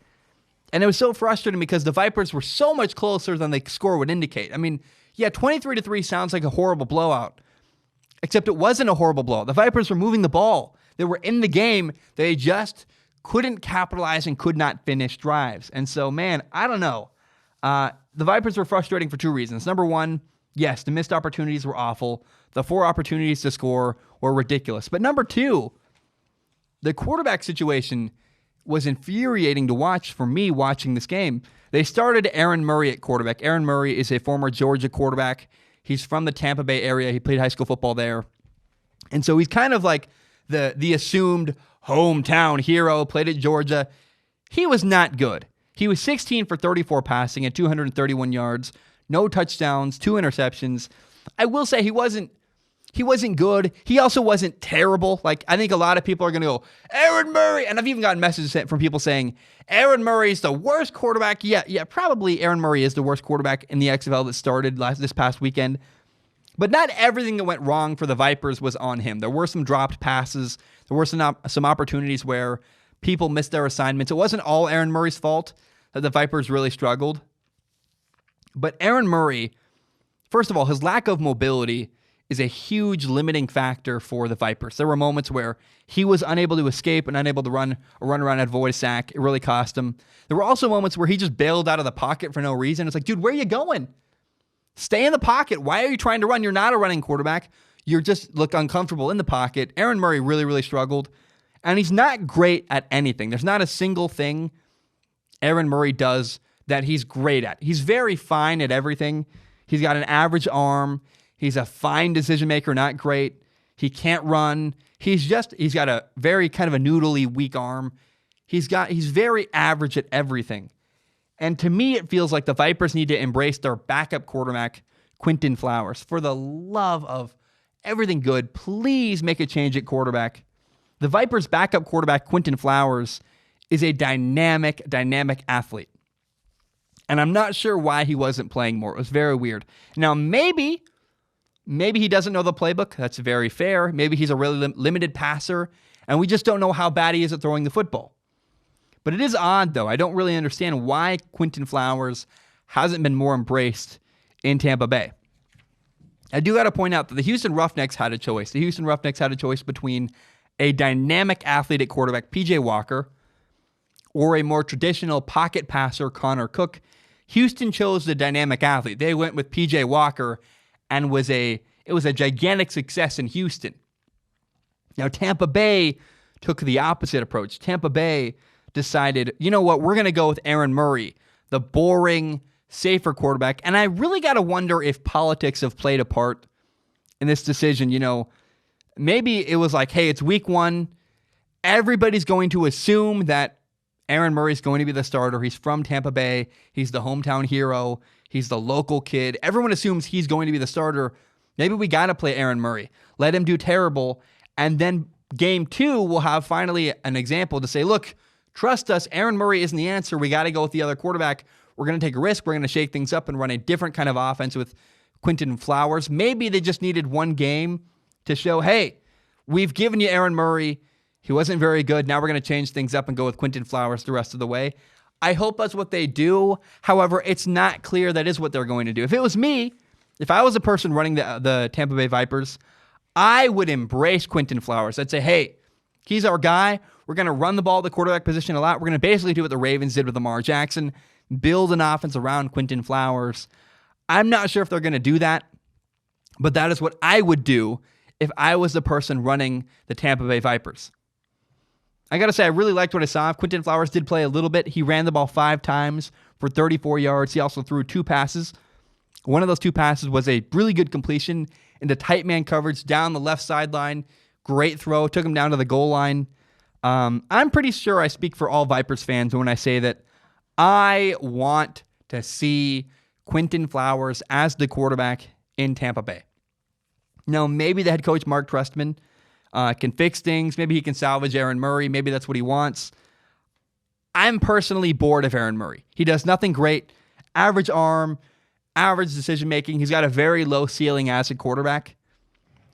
And it was so frustrating because the Vipers were so much closer than the score would indicate. I mean, yeah, 23-3 sounds like a horrible blowout. Except it wasn't a horrible blowout. The Vipers were moving the ball. They were in the game. They just couldn't capitalize and could not finish drives. And so, man, I don't know. The Vipers were frustrating for 2 reasons. Number one, yes, the missed opportunities were awful. The 4 opportunities to score were ridiculous. But number 2, the quarterback situation was infuriating to watch for me watching this game. They started Aaron Murray at quarterback. Aaron Murray is a former Georgia quarterback. He's from the Tampa Bay area. He played high school football there. And so he's kind of like the assumed hometown hero, played at Georgia. He was not good. He was 16 for 34 passing at 231 yards, no touchdowns, 2 interceptions. I will say he wasn't good. He also wasn't terrible. Like, I think a lot of people are going to go, Aaron Murray. And I've even gotten messages from people saying, Aaron Murray is the worst quarterback. Yeah, probably Aaron Murray is the worst quarterback in the XFL that started this past weekend. But not everything that went wrong for the Vipers was on him. There were some dropped passes. There were some opportunities where people missed their assignments. It wasn't all Aaron Murray's fault that the Vipers really struggled. But Aaron Murray, first of all, his lack of mobility is a huge limiting factor for the Vipers. There were moments where he was unable to escape and unable to run around and avoid a sack. It really cost him. There were also moments where he just bailed out of the pocket for no reason. It's like, dude, where are you going? Stay in the pocket. Why are you trying to run? You're not a running quarterback. You just look uncomfortable in the pocket. Aaron Murray really, really struggled. And he's not great at anything. There's not a single thing Aaron Murray does that he's great at. He's very fine at everything. He's got an average arm. He's a fine decision maker, not great. He can't run. He's got a very kind of a noodly weak arm. He's very average at everything. And to me, it feels like the Vipers need to embrace their backup quarterback, Quinton Flowers. For the love of everything good, please make a change at quarterback. The Vipers' backup quarterback, Quinton Flowers, is a dynamic athlete. And I'm not sure why he wasn't playing more. It was very weird. Now, maybe he doesn't know the playbook. That's very fair. Maybe he's a really limited passer, and we just don't know how bad he is at throwing the football. But it is odd, though. I don't really understand why Quinton Flowers hasn't been more embraced in Tampa Bay. I do got to point out that the Houston Roughnecks had a choice. The Houston Roughnecks had a choice between a dynamic athlete at quarterback, P.J. Walker, or a more traditional pocket passer, Connor Cook. Houston chose the dynamic athlete. They went with P.J. Walker, and it was a gigantic success in Houston. Now, Tampa Bay took the opposite approach. Tampa Bay decided, you know what, we're going to go with Aaron Murray, the boring, safer quarterback. And I really got to wonder if politics have played a part in this decision. You know, maybe it was like, hey, it's week 1. Everybody's going to assume that Aaron Murray's going to be the starter. He's from Tampa Bay. He's the hometown hero. He's the local kid. Everyone assumes he's going to be the starter. Maybe we got to play Aaron Murray. Let him do terrible. And then game 2, we'll have finally an example to say, look, trust us, Aaron Murray isn't the answer. We got to go with the other quarterback. We're going to take a risk. We're going to shake things up and run a different kind of offense with Quinton Flowers. Maybe they just needed one game to show, hey, we've given you Aaron Murray. He wasn't very good. Now we're going to change things up and go with Quinton Flowers the rest of the way. I hope that's what they do. However, it's not clear that is what they're going to do. If it was me, if I was a person running the Tampa Bay Vipers, I would embrace Quinton Flowers. I'd say, hey, he's our guy. We're going to run the ball at the quarterback position a lot. We're going to basically do what the Ravens did with Lamar Jackson, build an offense around Quinton Flowers. I'm not sure if they're going to do that, but that is what I would do if I was the person running the Tampa Bay Vipers. I got to say, I really liked what I saw. Quinton Flowers did play a little bit. He ran the ball 5 times for 34 yards. He also threw 2 passes. One of those 2 passes was a really good completion into tight man coverage down the left sideline. Great throw. Took him down to the goal line. I'm pretty sure I speak for all Vipers fans when I say that I want to see Quinton Flowers as the quarterback in Tampa Bay. Now, maybe the head coach, Mark Trestman, can fix things. Maybe he can salvage Aaron Murray. Maybe that's what he wants. I'm personally bored of Aaron Murray. He does nothing great. Average arm, average decision-making. He's got a very low ceiling as a quarterback.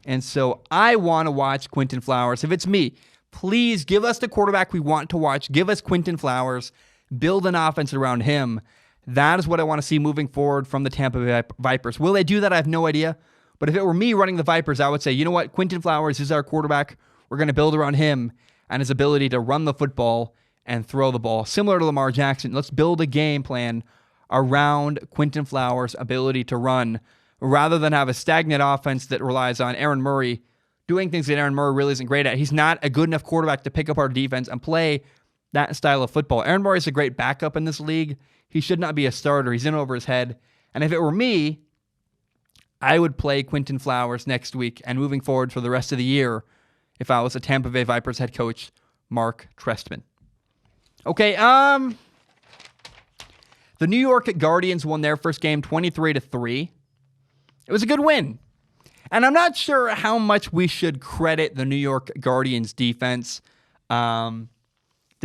And so I want to watch Quinton Flowers. If it's me, please give us the quarterback we want to watch. Give us Quinton Flowers. Build an offense around him. That is what I want to see moving forward from the Tampa Bay Vipers. Will they do that? I have no idea. But if it were me running the Vipers, I would say, you know what? Quinton Flowers is our quarterback. We're going to build around him and his ability to run the football and throw the ball. Similar to Lamar Jackson, let's build a game plan around Quinton Flowers' ability to run rather than have a stagnant offense that relies on Aaron Murray doing things that Aaron Murray really isn't great at. He's not a good enough quarterback to pick up our defense and play that style of football. Aaron Murray is a great backup in this league. He should not be a starter. He's in over his head. And if it were me, I would play Quinton Flowers next week and moving forward for the rest of the year if I was a Tampa Bay Vipers head coach, Mark Trestman. Okay, the New York Guardians won their first game 23-3. It was a good win. And I'm not sure how much we should credit the New York Guardians defense. The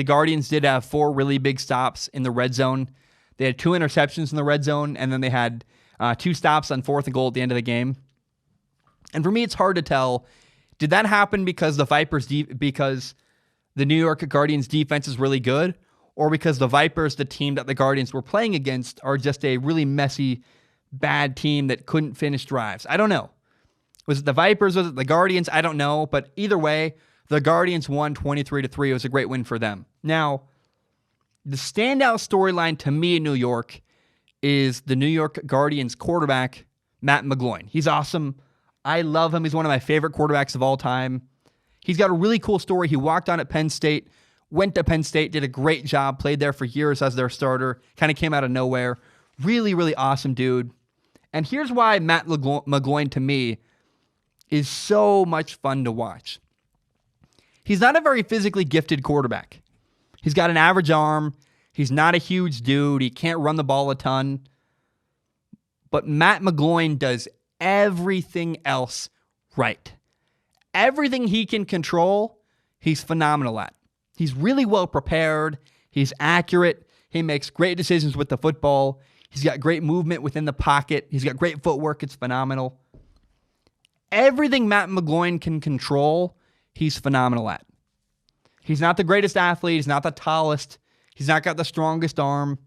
Guardians did have 4 really big stops in the red zone. They had 2 interceptions in the red zone, and then they had 2 stops on 4th and goal at the end of the game. And for me, it's hard to tell. Did that happen because because the New York Guardians defense is really good, or because the Vipers, the team that the Guardians were playing against, are just a really messy, bad team that couldn't finish drives? I don't know. Was it the Vipers? Was it the Guardians? I don't know. But either way, the Guardians won 23-3. It was a great win for them. Now, the standout storyline to me in New York is the New York Guardians quarterback, Matt McGloin. He's awesome. I love him. He's one of my favorite quarterbacks of all time. He's got a really cool story. He walked on at Penn State, went to Penn State, did a great job, played there for years as their starter, kind of came out of nowhere. Really, really awesome dude. And here's why Matt McGloin, to me, is so much fun to watch. He's not a very physically gifted quarterback. He's got an average arm. He's not a huge dude. He can't run the ball a ton. But Matt McGloin does everything else right. Everything he can control, he's phenomenal at. He's really well prepared. He's accurate. He makes great decisions with the football. He's got great movement within the pocket. He's got great footwork. It's phenomenal. Everything Matt McGloin can control, he's phenomenal at. He's not the greatest athlete. He's not the tallest. He's not got the strongest arm.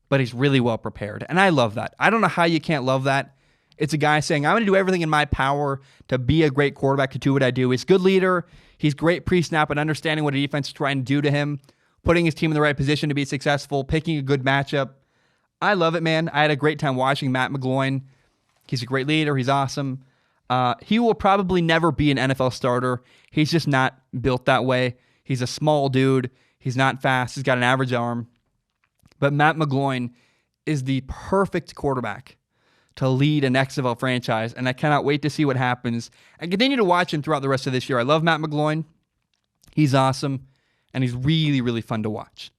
But he's really well prepared. And I love that. I don't know how you can't love that. It's a guy saying, I'm going to do everything in my power to be a great quarterback, to do what I do. He's a good leader. He's great pre-snap and understanding what a defense is trying to do to him, putting his team in the right position to be successful, picking a good matchup. I love it, man. I had a great time watching Matt McGloin. He's a great leader. He's awesome. He will probably never be an NFL starter. He's just not built that way. He's a small dude. He's not fast. He's got an average arm. But Matt McGloin is the perfect quarterback to lead an XFL franchise, and I cannot wait to see what happens and continue to watch him throughout the rest of this year. I love Matt McGloin. He's awesome, and he's really, really fun to watch.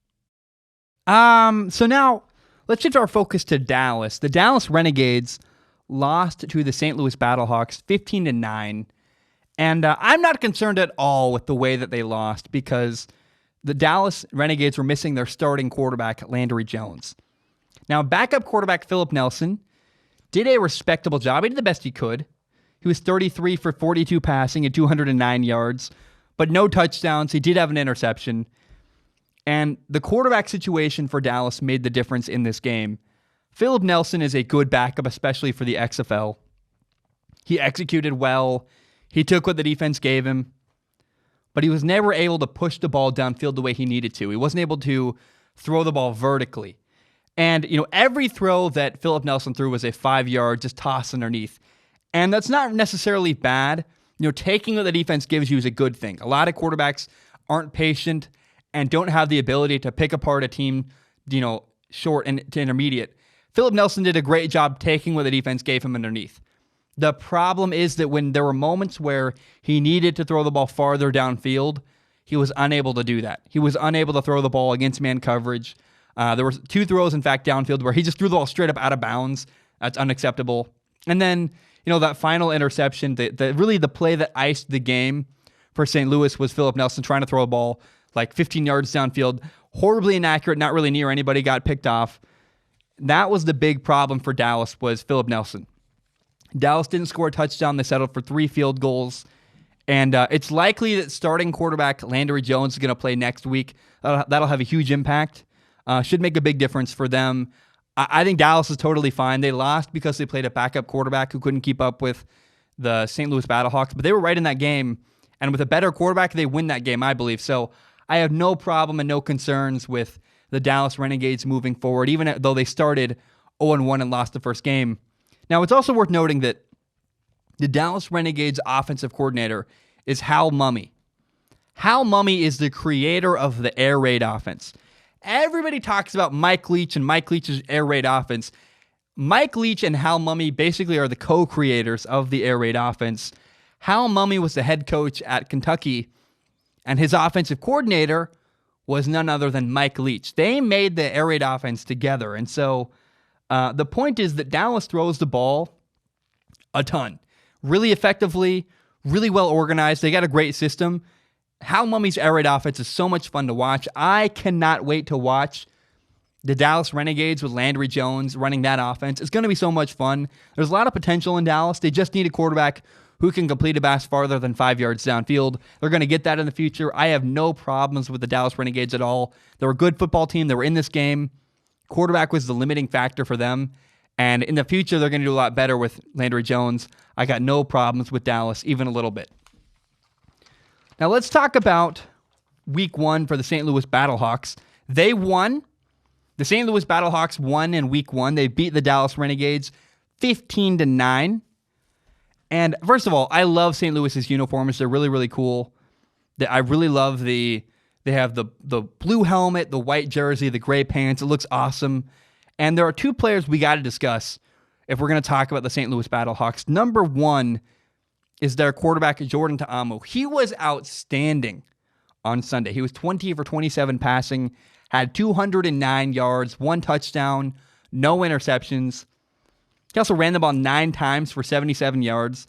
So now let's shift our focus to Dallas. The Dallas Renegades lost to the St. Louis Battlehawks 15-9, and I'm not concerned at all with the way that they lost because the Dallas Renegades were missing their starting quarterback, Landry Jones. Now, backup quarterback Philip Nelson did a respectable job. He did the best he could. He was 33 for 42 passing and 209 yards, but no touchdowns. He did have an interception. And the quarterback situation for Dallas made the difference in this game. Philip Nelson is a good backup, especially for the XFL. He executed well. He took what the defense gave him, but he was never able to push the ball downfield the way he needed to. He wasn't able to throw the ball vertically. And, every throw that Philip Nelson threw was a 5-yard just toss underneath. And that's not necessarily bad. Taking what the defense gives you is a good thing. A lot of quarterbacks aren't patient and don't have the ability to pick apart a team, short and to intermediate. Philip Nelson did a great job taking what the defense gave him underneath. The problem is that when there were moments where he needed to throw the ball farther downfield, he was unable to do that. He was unable to throw the ball against man coverage. There were 2 throws, in fact, downfield where he just threw the ball straight up out of bounds. That's unacceptable. And then, that final interception, really the play that iced the game for St. Louis was Philip Nelson trying to throw a ball like 15 yards downfield, horribly inaccurate, not really near anybody, got picked off. That was the big problem for Dallas, was Philip Nelson. Dallas didn't score a touchdown. They settled for 3 field goals. And it's likely that starting quarterback Landry Jones is going to play next week. That'll have a huge impact. Should make a big difference for them. I think Dallas is totally fine. They lost because they played a backup quarterback who couldn't keep up with the St. Louis Battlehawks, but they were right in that game. And with a better quarterback, they win that game, I believe. So I have no problem and no concerns with the Dallas Renegades moving forward, even though they started 0-1 and lost the first game. Now, it's also worth noting that the Dallas Renegades offensive coordinator is Hal Mumme. Hal Mumme is the creator of the air raid offense. Everybody talks about Mike Leach and Mike Leach's air raid offense. Mike Leach and Hal Mumme basically are the co-creators of the air raid offense. Hal Mumme was the head coach at Kentucky, and his offensive coordinator was none other than Mike Leach. They made the air raid offense together, and so the point is that Dallas throws the ball a ton, really effectively, really well organized. They got a great system. Hal Mumme's air raid offense is so much fun to watch. I cannot wait to watch the Dallas Renegades with Landry Jones running that offense. It's going to be so much fun. There's a lot of potential in Dallas. They just need a quarterback who can complete a pass farther than 5 yards downfield. They're going to get that in the future. I have no problems with the Dallas Renegades at all. They're a good football team. They were in this game. Quarterback was the limiting factor for them. And in the future, they're going to do a lot better with Landry Jones. I got no problems with Dallas, even a little bit. Now let's talk about week 1 for the St. Louis Battlehawks. They won. The St. Louis Battlehawks won in week 1. They beat the Dallas Renegades 15-9. And first of all, I love St. Louis's uniforms. They're really, really cool. I really love they have the blue helmet, the white jersey, the gray pants. It looks awesome. And there are 2 players we got to discuss if we're going to talk about the St. Louis Battlehawks. Number 1 is their quarterback, Jordan Ta'amu. He was outstanding on Sunday. He was 20 for 27 passing, had 209 yards, 1 touchdown, no interceptions. He also ran the ball 9 times for 77 yards.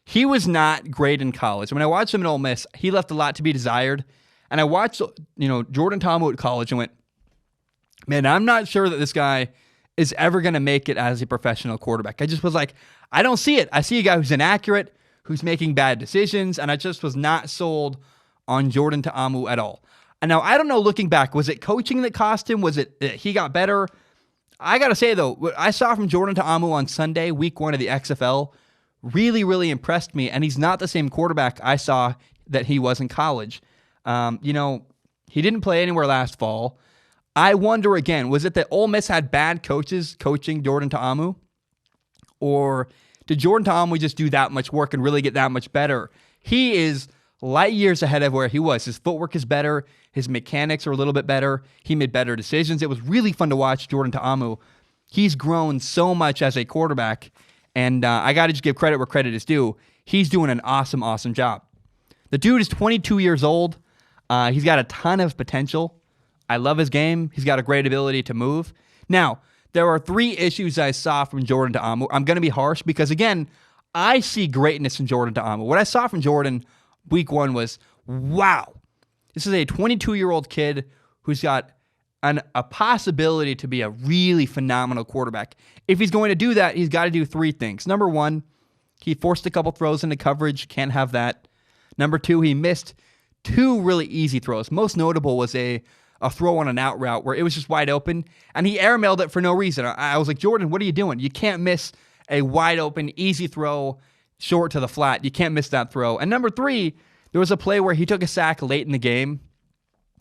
He was not great in college. When I watched him at Ole Miss, he left a lot to be desired. And I watched, Jordan Ta'amu at college and went, man, I'm not sure that this guy is ever going to make it as a professional quarterback. I just was like, I don't see it. I see a guy who's inaccurate, who's making bad decisions, and I just was not sold on Jordan Ta'amu at all. And now, I don't know, looking back, was it coaching that cost him? Was it that he got better? I got to say, though, what I saw from Jordan Ta'amu on Sunday, week 1 of the XFL, really, really impressed me, and he's not the same quarterback I saw that he was in college. He didn't play anywhere last fall. I wonder again, was it that Ole Miss had bad coaches coaching Jordan Ta'amu? Or did Jordan Ta'amu just do that much work and really get that much better? He is light years ahead of where he was. His footwork is better. His mechanics are a little bit better. He made better decisions. It was really fun to watch Jordan Ta'amu. He's grown so much as a quarterback, and I got to just give credit where credit is due. He's doing an awesome, awesome job. The dude is 22 years old. He's got a ton of potential. I love his game. He's got a great ability to move. Now, there are 3 issues I saw from Jordan Ta'amu. I'm going to be harsh because, again, I see greatness in Jordan Ta'amu. What I saw from Jordan week 1 was, wow, this is a 22-year-old kid who's got a possibility to be a really phenomenal quarterback. If he's going to do that, he's got to do 3 things. Number 1, he forced a couple throws into coverage. Can't have that. Number 2, he missed 2 really easy throws. Most notable was a throw on an out route where it was just wide open, and he airmailed it for no reason. I was like, Jordan, what are you doing? You can't miss a wide open, easy throw short to the flat. You can't miss that throw. And number 3, there was a play where he took a sack late in the game,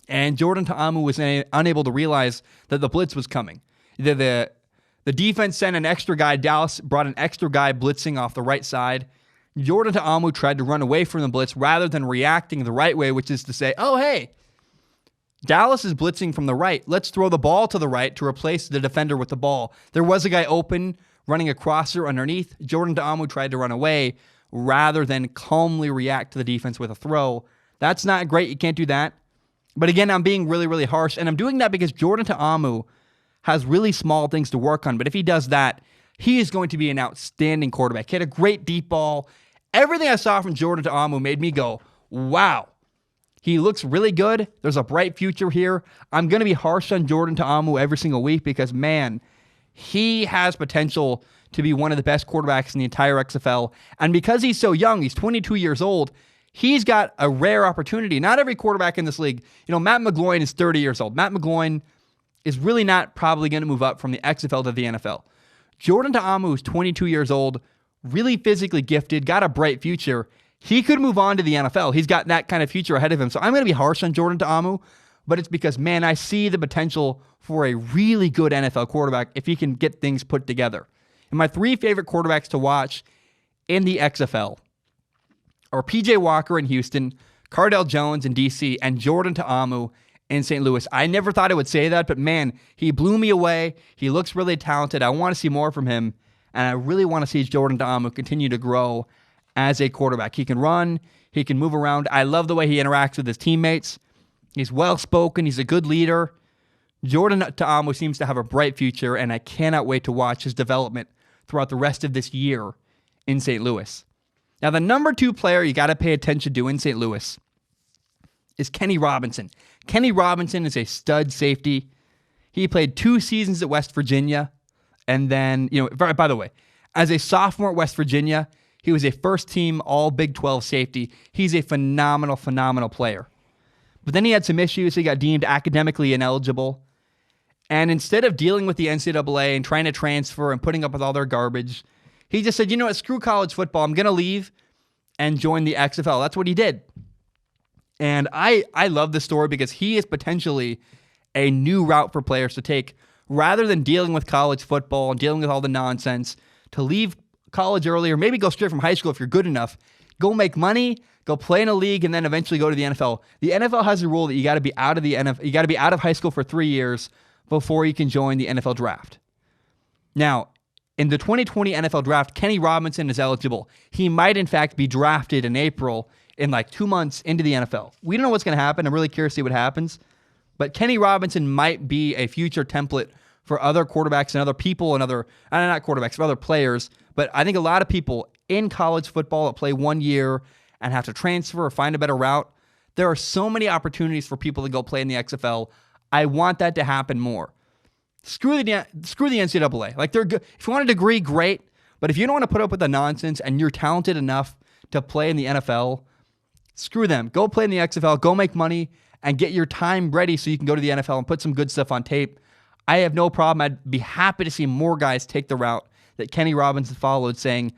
and Jordan Ta'amu was unable to realize that the blitz was coming. The defense sent an extra guy. Dallas brought an extra guy blitzing off the right side. Jordan Ta'amu tried to run away from the blitz rather than reacting the right way, which is to say, oh, hey, Dallas is blitzing from the right. Let's throw the ball to the right to replace the defender with the ball. There was a guy open running a crosser underneath. Jordan Ta'amu tried to run away rather than calmly react to the defense with a throw. That's not great. You can't do that. But again, I'm being really, really harsh, and I'm doing that because Jordan Ta'amu has really small things to work on. But if he does that, he is going to be an outstanding quarterback. He had a great deep ball. Everything I saw from Jordan Ta'amu made me go, wow. He looks really good. There's a bright future here. I'm going to be harsh on Jordan Ta'amu every single week because, man, he has potential to be one of the best quarterbacks in the entire XFL. And because he's so young, he's 22 years old, he's got a rare opportunity. Not every quarterback in this league, Matt McGloin is 30 years old. Matt McGloin is really not probably going to move up from the XFL to the NFL. Jordan Ta'amu is 22 years old, really physically gifted, got a bright future. He could move on to the NFL. He's got that kind of future ahead of him. So I'm going to be harsh on Jordan Ta'amu, but it's because, man, I see the potential for a really good NFL quarterback if he can get things put together. And my 3 favorite quarterbacks to watch in the XFL are PJ Walker in Houston, Cardale Jones in DC, and Jordan Ta'amu in St. Louis. I never thought I would say that, but man, he blew me away. He looks really talented. I want to see more from him, and I really want to see Jordan Ta'amu continue to grow as a quarterback. He can run. He can move around. I love the way he interacts with his teammates. He's well-spoken. He's a good leader. Jordan Ta'amu seems to have a bright future, and I cannot wait to watch his development throughout the rest of this year in St. Louis. Now, the number 2 player you got to pay attention to in St. Louis is Kenny Robinson. Kenny Robinson is a stud safety. He played 2 seasons at West Virginia, and then, by the way, as a sophomore at West Virginia, he was a first-team All-Big 12 safety. He's a phenomenal, phenomenal player. But then he had some issues. He got deemed academically ineligible. And instead of dealing with the NCAA and trying to transfer and putting up with all their garbage, he just said, you know what, screw college football. I'm going to leave and join the XFL. That's what he did. And I love this story because he is potentially a new route for players to take rather than dealing with college football and dealing with all the nonsense, to leave college early or maybe go straight from high school if you're good enough. Go make money, go play in a league, and then eventually go to the NFL. The NFL has a rule that you got to be out of the NFL. You got to be out of high school for 3 years before you can join the NFL draft. Now, in the 2020 NFL draft, Kenny Robinson is eligible. He might, in fact, be drafted in April in like 2 months into the NFL. We don't know what's going to happen. I'm really curious to see what happens. But Kenny Robinson might be a future template for other quarterbacks and other people and not quarterbacks, but other players. But I think a lot of people in college football that play 1 year and have to transfer or find a better route, there are so many opportunities for people to go play in the XFL. I want that to happen more. Screw the NCAA. Like, they're good. If you want a degree, great. But if you don't want to put up with the nonsense and you're talented enough to play in the NFL, screw them. Go play in the XFL. Go make money and get your time ready so you can go to the NFL and put some good stuff on tape. I have no problem. I'd be happy to see more guys take the route that Kenny Robinson followed, saying,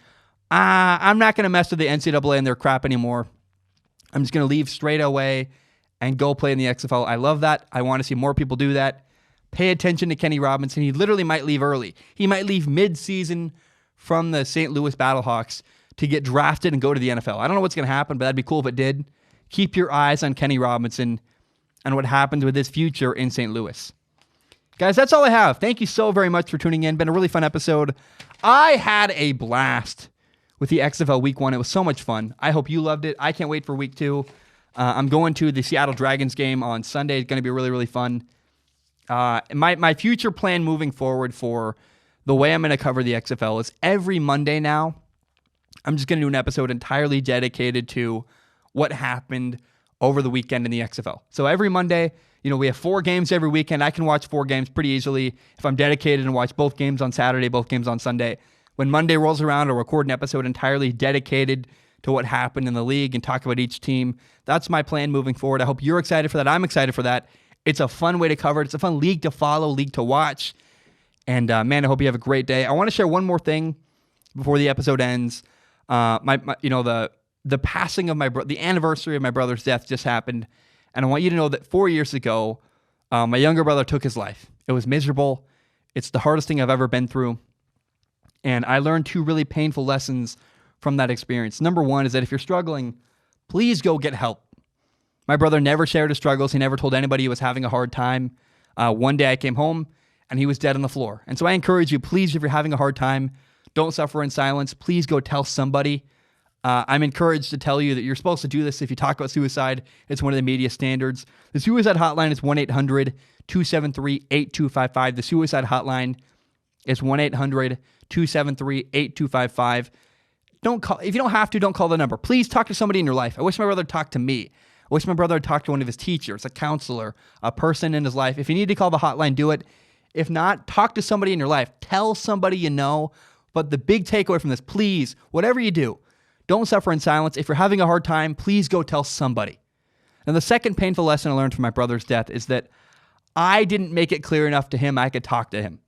I'm not going to mess with the NCAA and their crap anymore. I'm just going to leave straight away and go play in the XFL. I love that. I want to see more people do that. Pay attention to Kenny Robinson. He literally might leave early. He might leave mid-season from the St. Louis Battlehawks to get drafted and go to the NFL. I don't know what's going to happen, but that'd be cool if it did. Keep your eyes on Kenny Robinson and what happens with his future in St. Louis. Guys, that's all I have. Thank you so very much for tuning in. Been a really fun episode. I had a blast with the XFL Week 1. It was so much fun. I hope you loved it. I can't wait for Week 2. I'm going to the Seattle Dragons game on Sunday. It's going to be really, really fun. My future plan moving forward for the way I'm going to cover the XFL is every Monday now, I'm just going to do an episode entirely dedicated to what happened over the weekend in the XFL. So every Monday, we have 4 games every weekend. I can watch 4 games pretty easily if I'm dedicated and watch both games on Saturday, both games on Sunday. When Monday rolls around, I'll record an episode entirely dedicated to what happened in the league and talk about each team. That's my plan moving forward. I hope you're excited for that. I'm excited for that. It's a fun way to cover it. It's a fun league to follow, league to watch. And man, I hope you have a great day. I want to share one more thing before the episode ends. The passing of the anniversary of my brother's death just happened. And I want you to know that 4 years ago, my younger brother took his life. It was miserable. It's the hardest thing I've ever been through. And I learned 2 really painful lessons from that experience. Number 1 is that if you're struggling, please go get help. My brother never shared his struggles. He never told anybody he was having a hard time. One day I came home and he was dead on the floor. And so I encourage you, please, if you're having a hard time, don't suffer in silence. Please go tell somebody. I'm encouraged to tell you that you're supposed to do this if you talk about suicide. It's one of the media standards. The suicide hotline is 1-800-273-8255. The suicide hotline is 1-800-273-8255. Don't call. If you don't have to, don't call the number. Please talk to somebody in your life. I wish my brother talked to me. I wish my brother had talked to one of his teachers, a counselor, a person in his life. If you need to call the hotline, do it. If not, talk to somebody in your life. Tell somebody you know. But the big takeaway from this, please, whatever you do, don't suffer in silence. If you're having a hard time, please go tell somebody. And the second painful lesson I learned from my brother's death is that I didn't make it clear enough to him I could talk to him.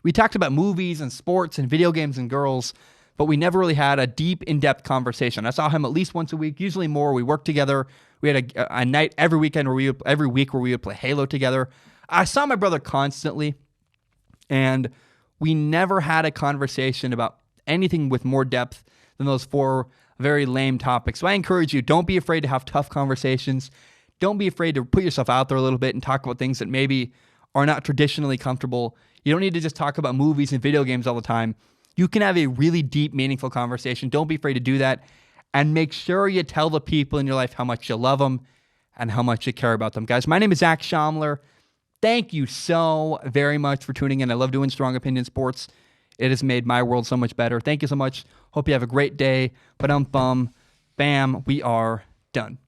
We talked about movies and sports and video games and girls, but we never really had a deep, in-depth conversation. I saw him at least once a week, usually more. We worked together. We had a night every week where we would play Halo together. I saw my brother constantly, and we never had a conversation about anything with more depth than those 4 very lame topics. So I encourage you, don't be afraid to have tough conversations. Don't be afraid to put yourself out there a little bit and talk about things that maybe are not traditionally comfortable. You don't need to just talk about movies and video games all the time. You can have a really deep, meaningful conversation. Don't be afraid to do that. And make sure you tell the people in your life how much you love them and how much you care about them. Guys, my name is Zach Schaumler. Thank you so very much for tuning in. I love doing Strong Opinion Sports. It has made my world so much better. Thank you so much. Hope you have a great day. Bam, we are done.